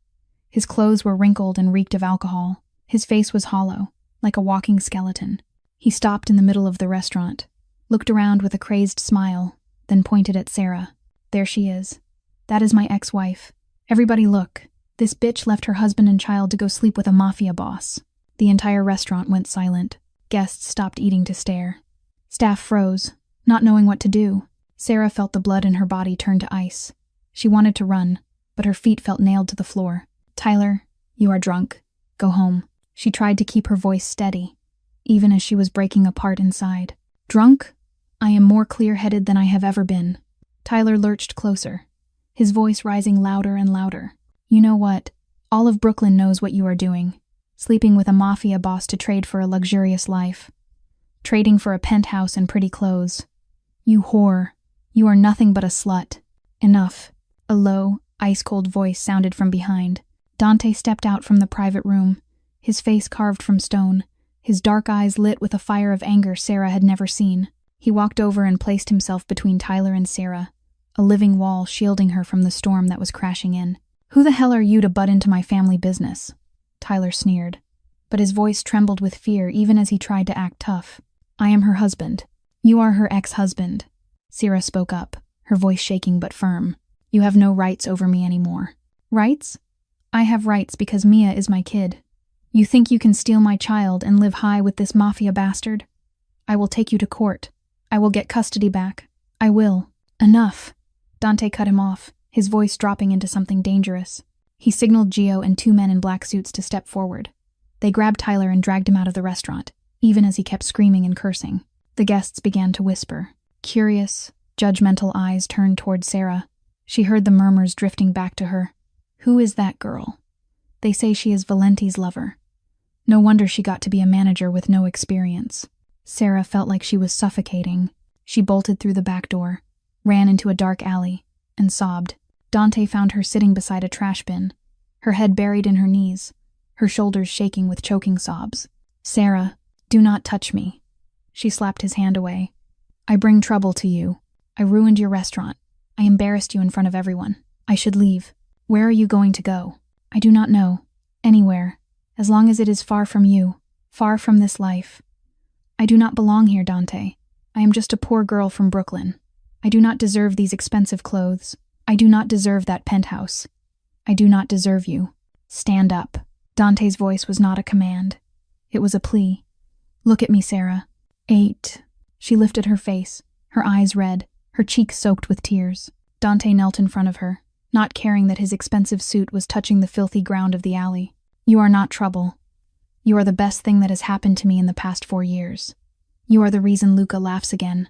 His clothes were wrinkled and reeked of alcohol. His face was hollow, like a walking skeleton. He stopped in the middle of the restaurant, looked around with a crazed smile, then pointed at Sera. There she is. That is my ex-wife. Everybody look. This bitch left her husband and child to go sleep with a Mafia boss. The entire restaurant went silent. Guests stopped eating to stare. Staff froze, not knowing what to do. Sera felt the blood in her body turn to ice. She wanted to run, but her feet felt nailed to the floor. Tyler, you are drunk. Go home. She tried to keep her voice steady, even as she was breaking apart inside. Drunk? I am more clear-headed than I have ever been. Tyler lurched closer, his voice rising louder and louder. You know what? All of Brooklyn knows what you are doing. Sleeping with a Mafia boss to trade for a luxurious life. Trading for a penthouse and pretty clothes. You whore. You are nothing but a slut. Enough. A low, ice-cold voice sounded from behind. Dante stepped out from the private room, his face carved from stone, his dark eyes lit with a fire of anger Sera had never seen. He walked over and placed himself between Tyler and Sera, a living wall shielding her from the storm that was crashing in. Who the hell are you to butt into my family business? Tyler sneered, but his voice trembled with fear even as he tried to act tough. I am her husband. You are her ex-husband. Sera spoke up, her voice shaking but firm. You have no rights over me anymore. Rights? I have rights because Mia is my kid. You think you can steal my child and live high with this Mafia bastard? I will take you to court. I will get custody back. I will. Enough. Dante cut him off, his voice dropping into something dangerous. He signaled Gio and 2 men in black suits to step forward. They grabbed Tyler and dragged him out of the restaurant, even as he kept screaming and cursing. The guests began to whisper. Curious, judgmental eyes turned toward Sera. She heard the murmurs drifting back to her. Who is that girl? They say she is Valenti's lover. No wonder she got to be a manager with no experience. Sera felt like she was suffocating. She bolted through the back door, ran into a dark alley, and sobbed. Dante found her sitting beside a trash bin, her head buried in her knees, her shoulders shaking with choking sobs. Sera, do not touch me. She slapped his hand away. I bring trouble to you. I ruined your restaurant. I embarrassed you in front of everyone. I should leave. Where are you going to go? I do not know. Anywhere. As long as it is far from you. Far from this life. I do not belong here, Dante. I am just a poor girl from Brooklyn. I do not deserve these expensive clothes. I do not deserve that penthouse. I do not deserve you. Stand up. Dante's voice was not a command. It was a plea. Look at me, Sera. 8. She lifted her face, her eyes red, her cheeks soaked with tears. Dante knelt in front of her, not caring that his expensive suit was touching the filthy ground of the alley. You are not trouble. You are the best thing that has happened to me in the past 4 years. You are the reason Luca laughs again.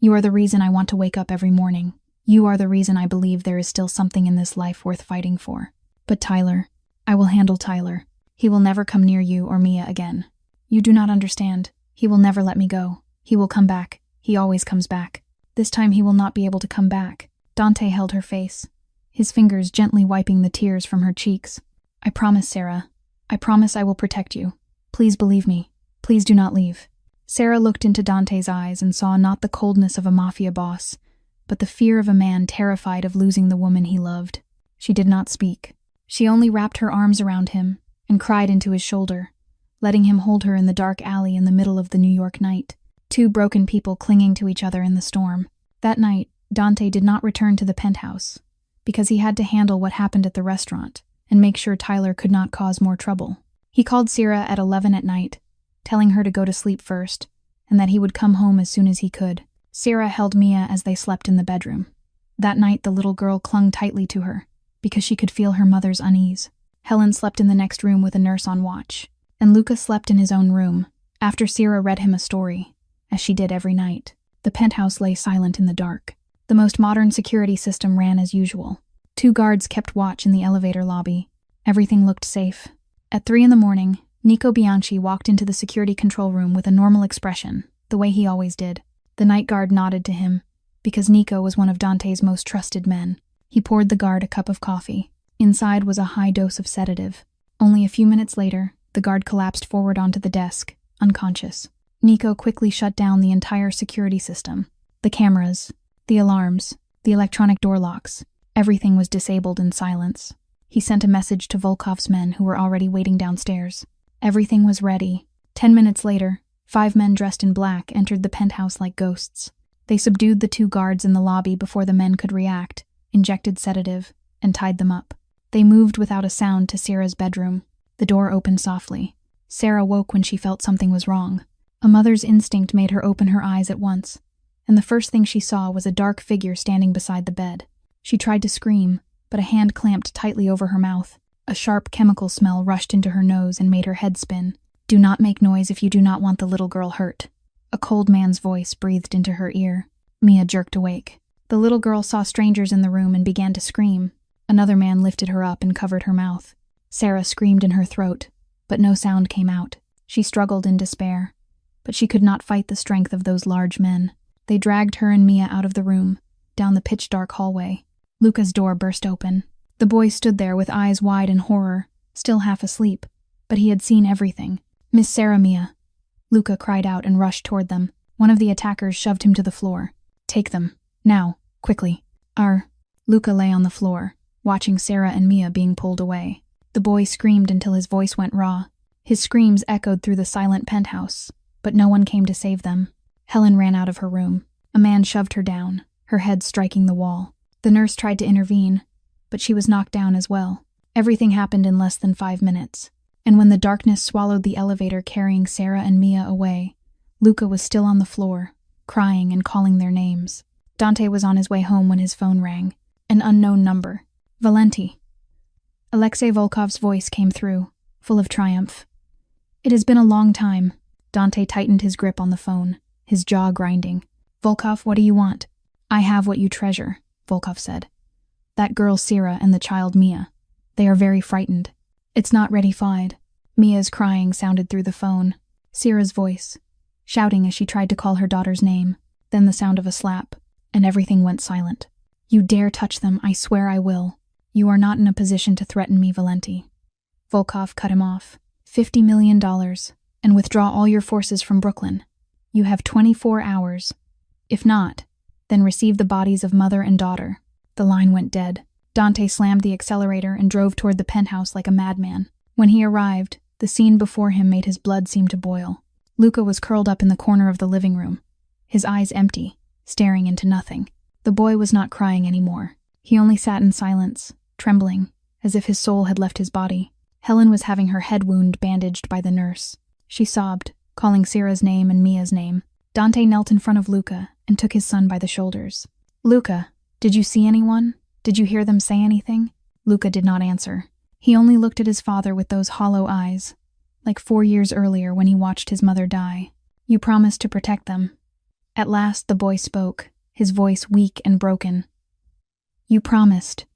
You are the reason I want to wake up every morning. You are the reason I believe there is still something in this life worth fighting for. But Tyler, I will handle Tyler. He will never come near you or Mia again. You do not understand. He will never let me go. He will come back. He always comes back. This time he will not be able to come back. Dante held her face, his fingers gently wiping the tears from her cheeks. "I promise, Sera. I promise I will protect you. Please believe me. Please do not leave." Sera looked into Dante's eyes and saw not the coldness of a mafia boss, but the fear of a man terrified of losing the woman he loved. She did not speak. She only wrapped her arms around him and cried into his shoulder, letting him hold her in the dark alley in the middle of the New York night, two broken people clinging to each other in the storm. That night, Dante did not return to the penthouse, because he had to handle what happened at the restaurant and make sure Tyler could not cause more trouble. He called Sera at 11 at night, telling her to go to sleep first, and that he would come home as soon as he could. Sera held Mia as they slept in the bedroom. That night, the little girl clung tightly to her, because she could feel her mother's unease. Helen slept in the next room with a nurse on watch, and Luca slept in his own room, after Sera read him a story, as she did every night. The penthouse lay silent in the dark. The most modern security system ran as usual. 2 guards kept watch in the elevator lobby. Everything looked safe. At 3 a.m, Nico Bianchi walked into the security control room with a normal expression, the way he always did. The night guard nodded to him, because Nico was one of Dante's most trusted men. He poured the guard a cup of coffee. Inside was a high dose of sedative. Only a few minutes later, the guard collapsed forward onto the desk, unconscious. Nico quickly shut down the entire security system. The cameras, the alarms, the electronic door locks, everything was disabled in silence. He sent a message to Volkov's men who were already waiting downstairs. Everything was ready. 10 minutes later, 5 men dressed in black entered the penthouse like ghosts. They subdued the 2 guards in the lobby before the men could react, injected sedative, and tied them up. They moved without a sound to Sera's bedroom. The door opened softly. Sera woke when she felt something was wrong. A mother's instinct made her open her eyes at once, and the first thing she saw was a dark figure standing beside the bed. She tried to scream, but a hand clamped tightly over her mouth. A sharp chemical smell rushed into her nose and made her head spin. "Do not make noise if you do not want the little girl hurt." A cold man's voice breathed into her ear. Mia jerked awake. The little girl saw strangers in the room and began to scream. Another man lifted her up and covered her mouth. Sera screamed in her throat, but no sound came out. She struggled in despair, but she could not fight the strength of those large men. They dragged her and Mia out of the room, down the pitch-dark hallway. Luca's door burst open. The boy stood there with eyes wide in horror, still half asleep, but he had seen everything. "Miss Sera, Mia!" Luca cried out and rushed toward them. One of the attackers shoved him to the floor. "Take them. Now. Quickly." Luca lay on the floor, watching Sera and Mia being pulled away. The boy screamed until his voice went raw. His screams echoed through the silent penthouse, but no one came to save them. Helen ran out of her room. A man shoved her down, her head striking the wall. The nurse tried to intervene, but she was knocked down as well. Everything happened in less than 5 minutes, and when the darkness swallowed the elevator carrying Sera and Mia away, Luca was still on the floor, crying and calling their names. Dante was on his way home when his phone rang. An unknown number. "Valenti." Alexei Volkov's voice came through, full of triumph. "It has been a long time." Dante tightened his grip on the phone, his jaw grinding. "Volkov, what do you want?" "I have what you treasure," Volkov said. "That girl Sera and the child Mia. They are very frightened. It's not ready fied." Mia's crying sounded through the phone. Sera's voice, shouting as she tried to call her daughter's name, then the sound of a slap, and everything went silent. "You dare touch them, I swear I will. You are not in a position to threaten me, Valenti." Volkov cut him off. $50 million, and withdraw all your forces from Brooklyn. You have 24 hours. If not, then receive the bodies of mother and daughter. The line went dead. Dante slammed the accelerator and drove toward the penthouse like a madman. When he arrived, the scene before him made his blood seem to boil. Luca was curled up in the corner of the living room, his eyes empty, staring into nothing. The boy was not crying anymore. He only sat in silence, trembling, as if his soul had left his body. Helen was having her head wound bandaged by the nurse. She sobbed, calling Sera's name and Mia's name. Dante knelt in front of Luca and took his son by the shoulders. "Luca, did you see anyone? Did you hear them say anything?" Luca did not answer. He only looked at his father with those hollow eyes, like 4 years earlier when he watched his mother die. "You promised to protect them." At last the boy spoke, his voice weak and broken. You promised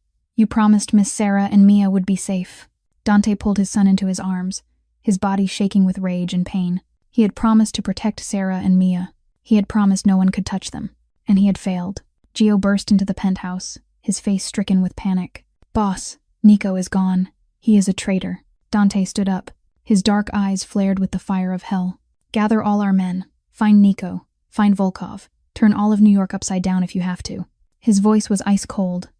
Miss Sera and Mia would be safe." Dante pulled his son into his arms, his body shaking with rage and pain. He had promised to protect Sera and Mia. He had promised no one could touch them, and he had failed. Gio burst into the penthouse, his face stricken with panic. "Boss, Nico is gone. He is a traitor." Dante stood up. His dark eyes flared with the fire of hell. "Gather all our men. Find Nico. Find Volkov. Turn all of New York upside down if you have to." His voice was ice cold,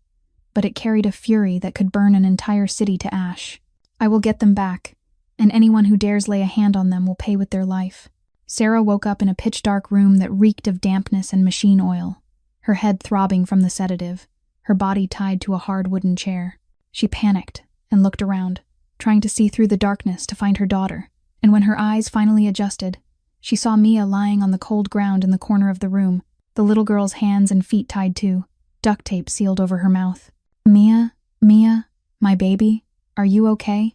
but it carried a fury that could burn an entire city to ash. "I will get them back, and anyone who dares lay a hand on them will pay with their life." Sera woke up in a pitch-dark room that reeked of dampness and machine oil, her head throbbing from the sedative, her body tied to a hard wooden chair. She panicked and looked around, trying to see through the darkness to find her daughter, and when her eyes finally adjusted, she saw Mia lying on the cold ground in the corner of the room, the little girl's hands and feet tied too, duct tape sealed over her mouth. Mia, my baby, are you okay?"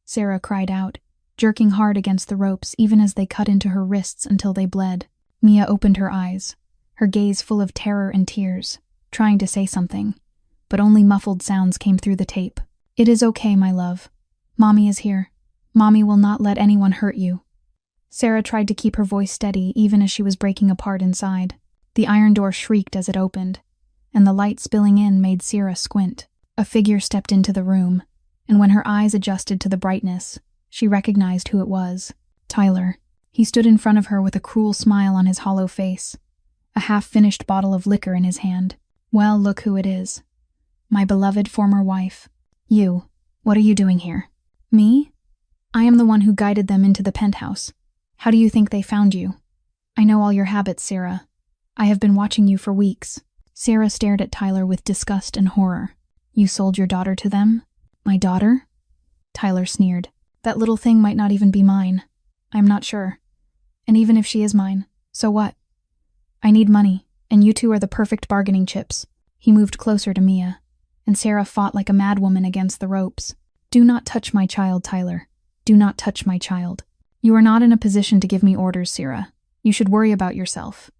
Sera cried out, jerking hard against the ropes even as they cut into her wrists until they bled. Mia opened her eyes, her gaze full of terror and tears, trying to say something, but only muffled sounds came through the tape. "It is okay, my love. Mommy is here. Mommy will not let anyone hurt you." Sera tried to keep her voice steady even as she was breaking apart inside. The iron door shrieked as it opened, and the light spilling in made Sera squint. A figure stepped into the room, and when her eyes adjusted to the brightness, she recognized who it was. Tyler. He stood in front of her with a cruel smile on his hollow face, a half-finished bottle of liquor in his hand. "Well, look who it is. My beloved former wife. You. What are you doing here?" "Me? I am the one who guided them into the penthouse. How do you think they found you?" "I know all your habits, Sera. I have been watching you for weeks." Sera stared at Tyler with disgust and horror. "You sold your daughter to them?" "My daughter?" Tyler sneered. "That little thing might not even be mine. I'm not sure. And even if she is mine, so what? I need money, and you two are the perfect bargaining chips." He moved closer to Mia, and Sera fought like a madwoman against the ropes. "Do not touch my child, Tyler. Do not touch my child. You are not in a position to give me orders, Sera. You should worry about yourself.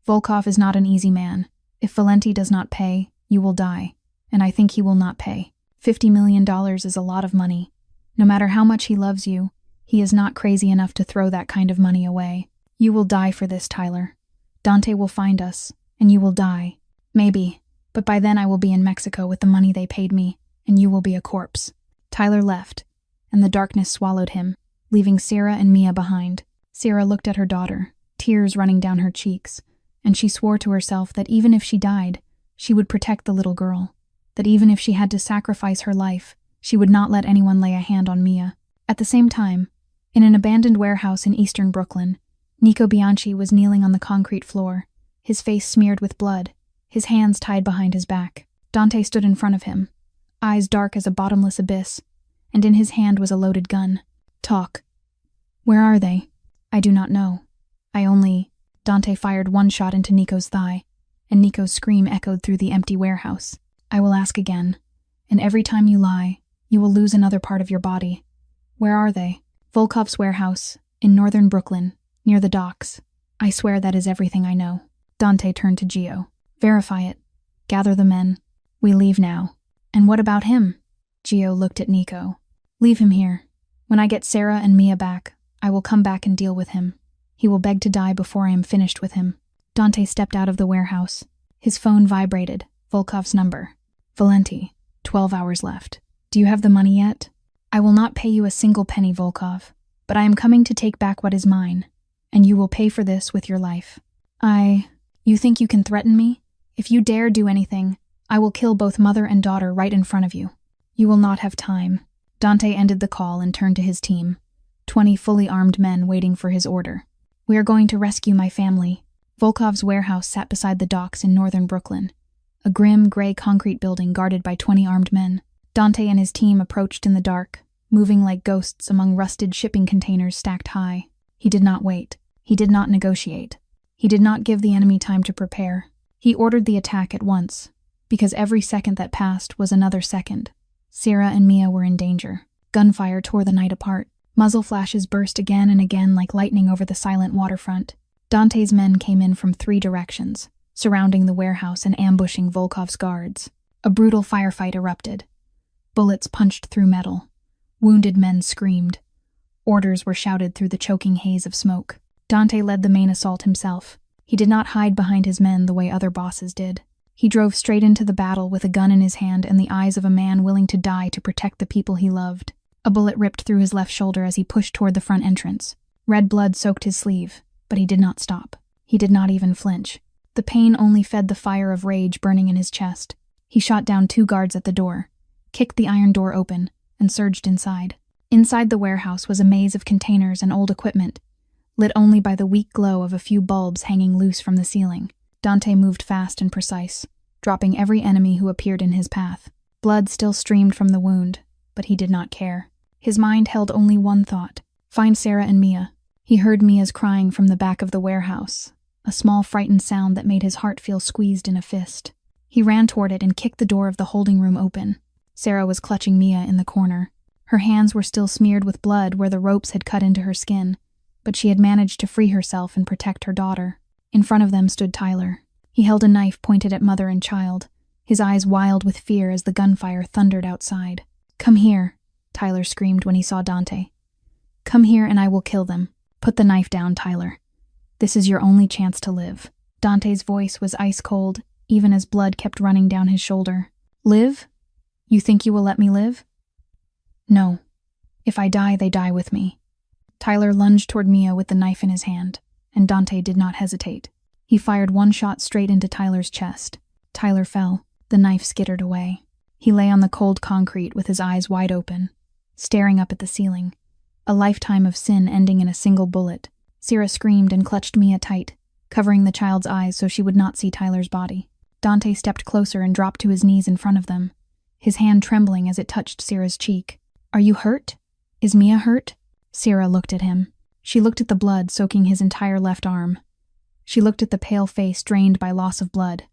Volkov is not an easy man. If Valenti does not pay, you will die, and I think he will not pay. $50 million is a lot of money. No matter how much he loves you, he is not crazy enough to throw that kind of money away. You will die for this, Tyler. Dante will find us, and you will die. Maybe, but by then I will be in Mexico with the money they paid me, and you will be a corpse." Tyler left, and the darkness swallowed him, leaving Sera and Mia behind. Sera looked at her daughter, tears running down her cheeks, and she swore to herself that even if she died, she would protect the little girl, that even if she had to sacrifice her life, she would not let anyone lay a hand on Mia. At the same time, in an abandoned warehouse in eastern Brooklyn, Nico Bianchi was kneeling on the concrete floor, his face smeared with blood, his hands tied behind his back. Dante stood in front of him, eyes dark as a bottomless abyss, and in his hand was a loaded gun. "Talk. Where are they?" "I do not know. Dante fired one shot into Nico's thigh, and Nico's scream echoed through the empty warehouse. "I will ask again, and every time you lie, you will lose another part of your body. Where are they?" "Volkov's warehouse, in northern Brooklyn, near the docks. I swear that is everything I know." Dante turned to Gio. "Verify it. Gather the men. We leave now." "And what about him?" Gio looked at Nico. "Leave him here. When I get Sera and Mia back, I will come back and deal with him. He will beg to die before I am finished with him." Dante stepped out of the warehouse. His phone vibrated. Volkov's number. "Valenti, 12 hours left. Do you have the money yet?" "I will not pay you a single penny, Volkov, but I am coming to take back what is mine, and you will pay for this with your life." You think you can threaten me? If you dare do anything, I will kill both mother and daughter right in front of you. You will not have time." Dante ended the call and turned to his team, 20 fully armed men waiting for his order. "We are going to rescue my family." Volkov's warehouse sat beside the docks in northern Brooklyn, a grim, gray concrete building guarded by 20 armed men. Dante and his team approached in the dark, moving like ghosts among rusted shipping containers stacked high. He did not wait. He did not negotiate. He did not give the enemy time to prepare. He ordered the attack at once, because every second that passed was another second. Sera and Mia were in danger. Gunfire tore the night apart. Muzzle flashes burst again and again like lightning over the silent waterfront. Dante's men came in from 3 directions, surrounding the warehouse and ambushing Volkov's guards. A brutal firefight erupted. Bullets punched through metal. Wounded men screamed. Orders were shouted through the choking haze of smoke. Dante led the main assault himself. He did not hide behind his men the way other bosses did. He drove straight into the battle with a gun in his hand and the eyes of a man willing to die to protect the people he loved. A bullet ripped through his left shoulder as he pushed toward the front entrance. Red blood soaked his sleeve, but he did not stop. He did not even flinch. The pain only fed the fire of rage burning in his chest. He shot down 2 guards at the door, kicked the iron door open, and surged inside. Inside the warehouse was a maze of containers and old equipment, lit only by the weak glow of a few bulbs hanging loose from the ceiling. Dante moved fast and precise, dropping every enemy who appeared in his path. Blood still streamed from the wound, but he did not care. His mind held only one thought: find Sera and Mia. He heard Mia's crying from the back of the warehouse, a small frightened sound that made his heart feel squeezed in a fist. He ran toward it and kicked the door of the holding room open. Sera was clutching Mia in the corner. Her hands were still smeared with blood where the ropes had cut into her skin, but she had managed to free herself and protect her daughter. In front of them stood Tyler. He held a knife pointed at mother and child, his eyes wild with fear as the gunfire thundered outside. "Come here," Tyler screamed when he saw Dante. "Come here and I will kill them. Put the knife down, Tyler. This is your only chance to live." Dante's voice was ice cold, even as blood kept running down his shoulder. "Live? You think you will let me live?" "No. If I die, they die with me." Tyler lunged toward Mia with the knife in his hand, and Dante did not hesitate. He fired 1 shot straight into Tyler's chest. Tyler fell. The knife skittered away. He lay on the cold concrete with his eyes wide open, staring up at the ceiling. A lifetime of sin ending in a single bullet. Sera screamed and clutched Mia tight, covering the child's eyes so she would not see Tyler's body. Dante stepped closer and dropped to his knees in front of them, his hand trembling as it touched Sera's cheek. "Are you hurt? Is Mia hurt?" Sera looked at him. She looked at the blood soaking his entire left arm. She looked at the pale face drained by loss of blood,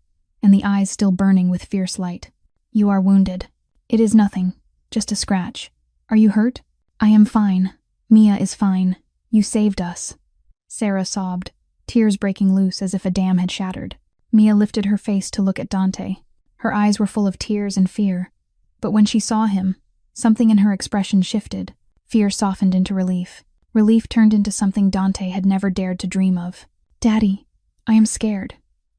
and the eyes still burning with fierce light. "You are wounded." "It is nothing, just a scratch." "Are you hurt?" "I am fine. Mia is fine. You saved us." Sera sobbed, tears breaking loose as if a dam had shattered. Mia lifted her face to look at Dante. Her eyes were full of tears and fear, but when she saw him, something in her expression shifted. Fear softened into relief. Relief turned into something Dante had never dared to dream of. "Daddy, I am scared,"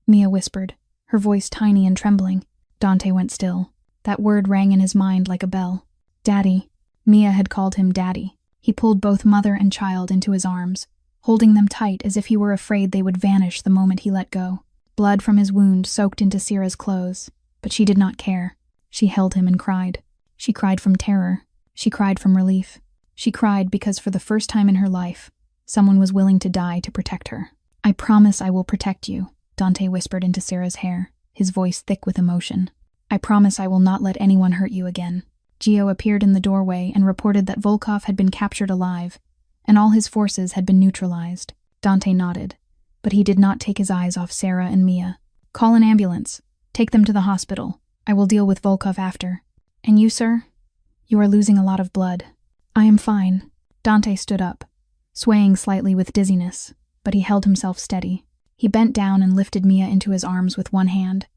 Mia whispered, her voice tiny and trembling. Dante went still. That word rang in his mind like a bell. Daddy. Mia had called him Daddy. He pulled both mother and child into his arms, holding them tight as if he were afraid they would vanish the moment he let go. Blood from his wound soaked into Sera's clothes, but she did not care. She held him and cried. She cried from terror. She cried from relief. She cried because for the first time in her life, someone was willing to die to protect her. "I promise I will protect you," Dante whispered into Sera's hair, his voice thick with emotion. "I promise I will not let anyone hurt you again." Gio appeared in the doorway and reported that Volkov had been captured alive, and all his forces had been neutralized. Dante nodded, but he did not take his eyes off Sera and Mia. "Call an ambulance. Take them to the hospital. I will deal with Volkov after. And you, sir? You are losing a lot of blood." "I am fine." Dante stood up, swaying slightly with dizziness, but he held himself steady. He bent down and lifted Mia into his arms with one hand,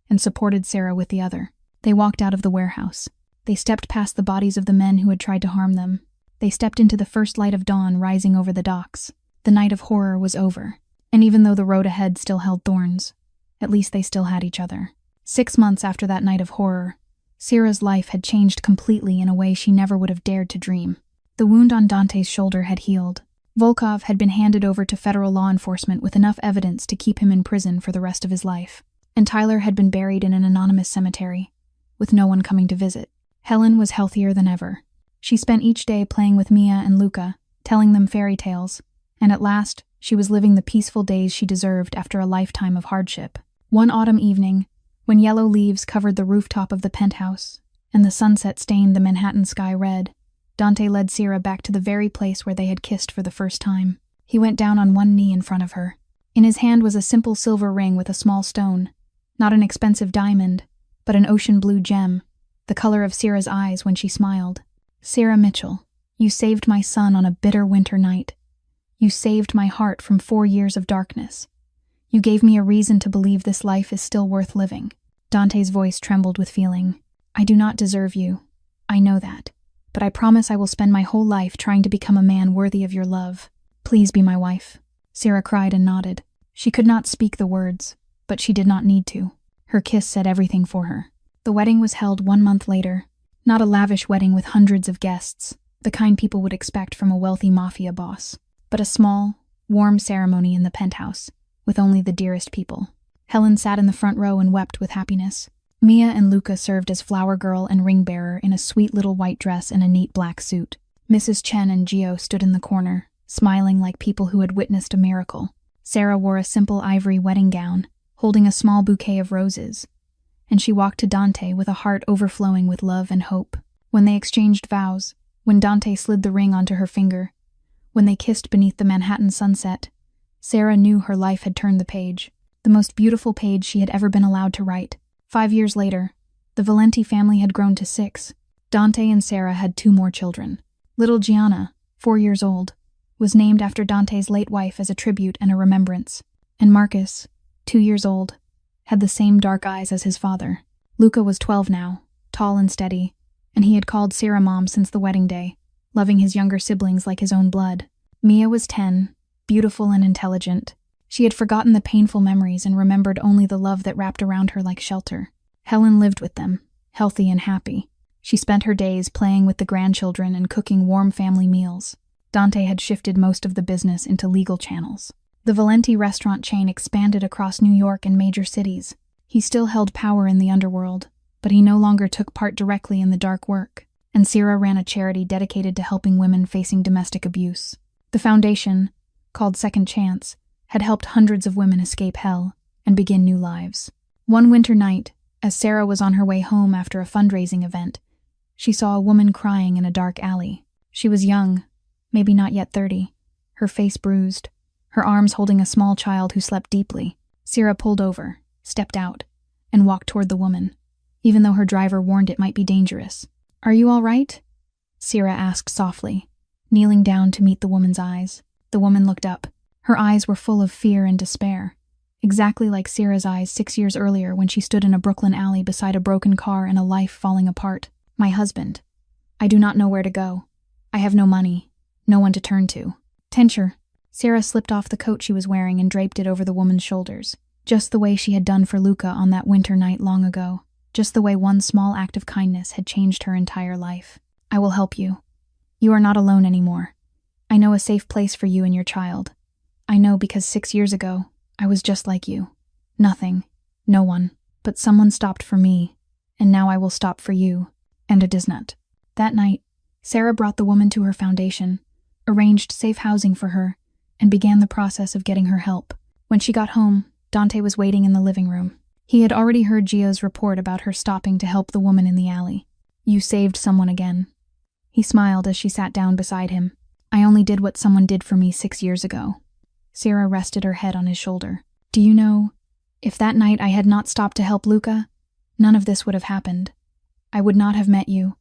and supported Sera with the other. They walked out of the warehouse. They stepped past the bodies of the men who had tried to harm them. They stepped into the first light of dawn rising over the docks. The night of horror was over, and even though the road ahead still held thorns, at least they still had each other. 6 months after that night of horror, Sera's life had changed completely in a way she never would have dared to dream. The wound on Dante's shoulder had healed. Volkov had been handed over to federal law enforcement with enough evidence to keep him in prison for the rest of his life. And Tyler had been buried in an anonymous cemetery, with no one coming to visit. Helen was healthier than ever. She spent each day playing with Mia and Luca, telling them fairy tales, and at last she was living the peaceful days she deserved after a lifetime of hardship. One autumn evening, when yellow leaves covered the rooftop of the penthouse, and the sunset stained the Manhattan sky red, Dante led Sera back to the very place where they had kissed for the first time. He went down on one knee in front of her. In his hand was a simple silver ring with a small stone, not an expensive diamond, but an ocean blue gem, the color of Sera's eyes when she smiled. "Sera Mitchell, you saved my son on a bitter winter night. You saved my heart from 4 years of darkness. You gave me a reason to believe this life is still worth living." Dante's voice trembled with feeling. "I do not deserve you. I know that. But I promise I will spend my whole life trying to become a man worthy of your love. Please be my wife." Sera cried and nodded. She could not speak the words, but she did not need to. Her kiss said everything for her. The wedding was held 1 month later. Not a lavish wedding with hundreds of guests, the kind people would expect from a wealthy mafia boss, but a small, warm ceremony in the penthouse, with only the dearest people. Helen sat in the front row and wept with happiness. Mia and Luca served as flower girl and ring bearer in a sweet little white dress and a neat black suit. Mrs. Chen and Gio stood in the corner, smiling like people who had witnessed a miracle. Sera wore a simple ivory wedding gown, holding a small bouquet of roses, and she walked to Dante with a heart overflowing with love and hope. When they exchanged vows, when Dante slid the ring onto her finger, when they kissed beneath the Manhattan sunset, Sera knew her life had turned the page, the most beautiful page she had ever been allowed to write. 5 years later, the Valenti family had grown to 6. Dante and Sera had 2 more children. Little Gianna, 4 years old, was named after Dante's late wife as a tribute and a remembrance, and Marcus, 2 years old, had the same dark eyes as his father. Luca was 12 now, tall and steady, and he had called Sera Mom since the wedding day, loving his younger siblings like his own blood. Mia was 10, beautiful and intelligent. She had forgotten the painful memories and remembered only the love that wrapped around her like shelter. Helen lived with them, healthy and happy. She spent her days playing with the grandchildren and cooking warm family meals. Dante had shifted most of the business into legal channels. The Valenti restaurant chain expanded across New York and major cities. He still held power in the underworld, but he no longer took part directly in the dark work. And Sera ran a charity dedicated to helping women facing domestic abuse. The foundation, called Second Chance, had helped hundreds of women escape hell and begin new lives. One winter night, as Sera was on her way home after a fundraising event, she saw a woman crying in a dark alley. She was young, maybe not yet 30, her face bruised, her arms holding a small child who slept deeply. Sera pulled over, stepped out, and walked toward the woman, even though her driver warned it might be dangerous. "Are you all right?" Sera asked softly, kneeling down to meet the woman's eyes. The woman looked up. Her eyes were full of fear and despair, exactly like Sera's eyes 6 years earlier when she stood in a Brooklyn alley beside a broken car and a life falling apart. "My husband. I do not know where to go. I have no money, no one to turn to." "Tencher." Sera slipped off the coat she was wearing and draped it over the woman's shoulders, just the way she had done for Luca on that winter night long ago, just the way one small act of kindness had changed her entire life. "I will help you. You are not alone anymore. I know a safe place for you and your child. I know because 6 years ago, I was just like you. Nothing, no one, but someone stopped for me, and now I will stop for you, and it is not." That night, Sera brought the woman to her foundation, arranged safe housing for her, and began the process of getting her help. When she got home, Dante was waiting in the living room. He had already heard Gio's report about her stopping to help the woman in the alley. "You saved someone again." He smiled as she sat down beside him. "I only did what someone did for me 6 years ago." Sera rested her head on his shoulder. "Do you know, if that night I had not stopped to help Luca, none of this would have happened. I would not have met you.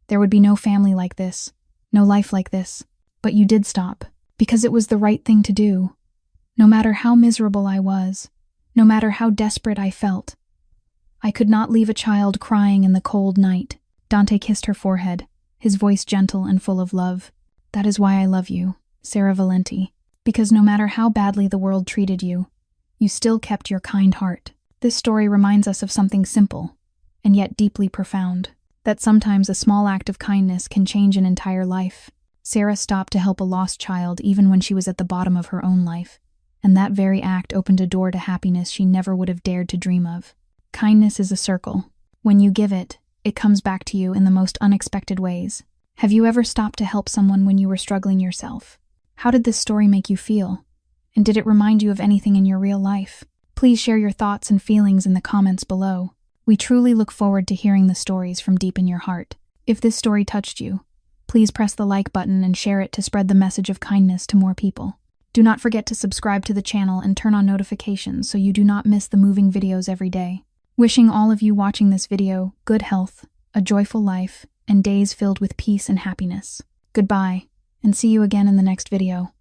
There would be no family like this, no life like this. But you did stop, because it was the right thing to do. No matter how miserable I was, no matter how desperate I felt, I could not leave a child crying in the cold night." Dante kissed her forehead, his voice gentle and full of love. "That is why I love you, Sera Valenti. Because no matter how badly the world treated you, you still kept your kind heart." This story reminds us of something simple, and yet deeply profound, that sometimes a small act of kindness can change an entire life. Sera stopped to help a lost child even when she was at the bottom of her own life, and that very act opened a door to happiness she never would have dared to dream of. Kindness is a circle. When you give it, it comes back to you in the most unexpected ways. Have you ever stopped to help someone when you were struggling yourself? How did this story make you feel? And did it remind you of anything in your real life? Please share your thoughts and feelings in the comments below. We truly look forward to hearing the stories from deep in your heart. If this story touched you, please press the like button and share it to spread the message of kindness to more people. Do not forget to subscribe to the channel and turn on notifications so you do not miss the moving videos every day. Wishing all of you watching this video good health, a joyful life, and days filled with peace and happiness. Goodbye, and see you again in the next video.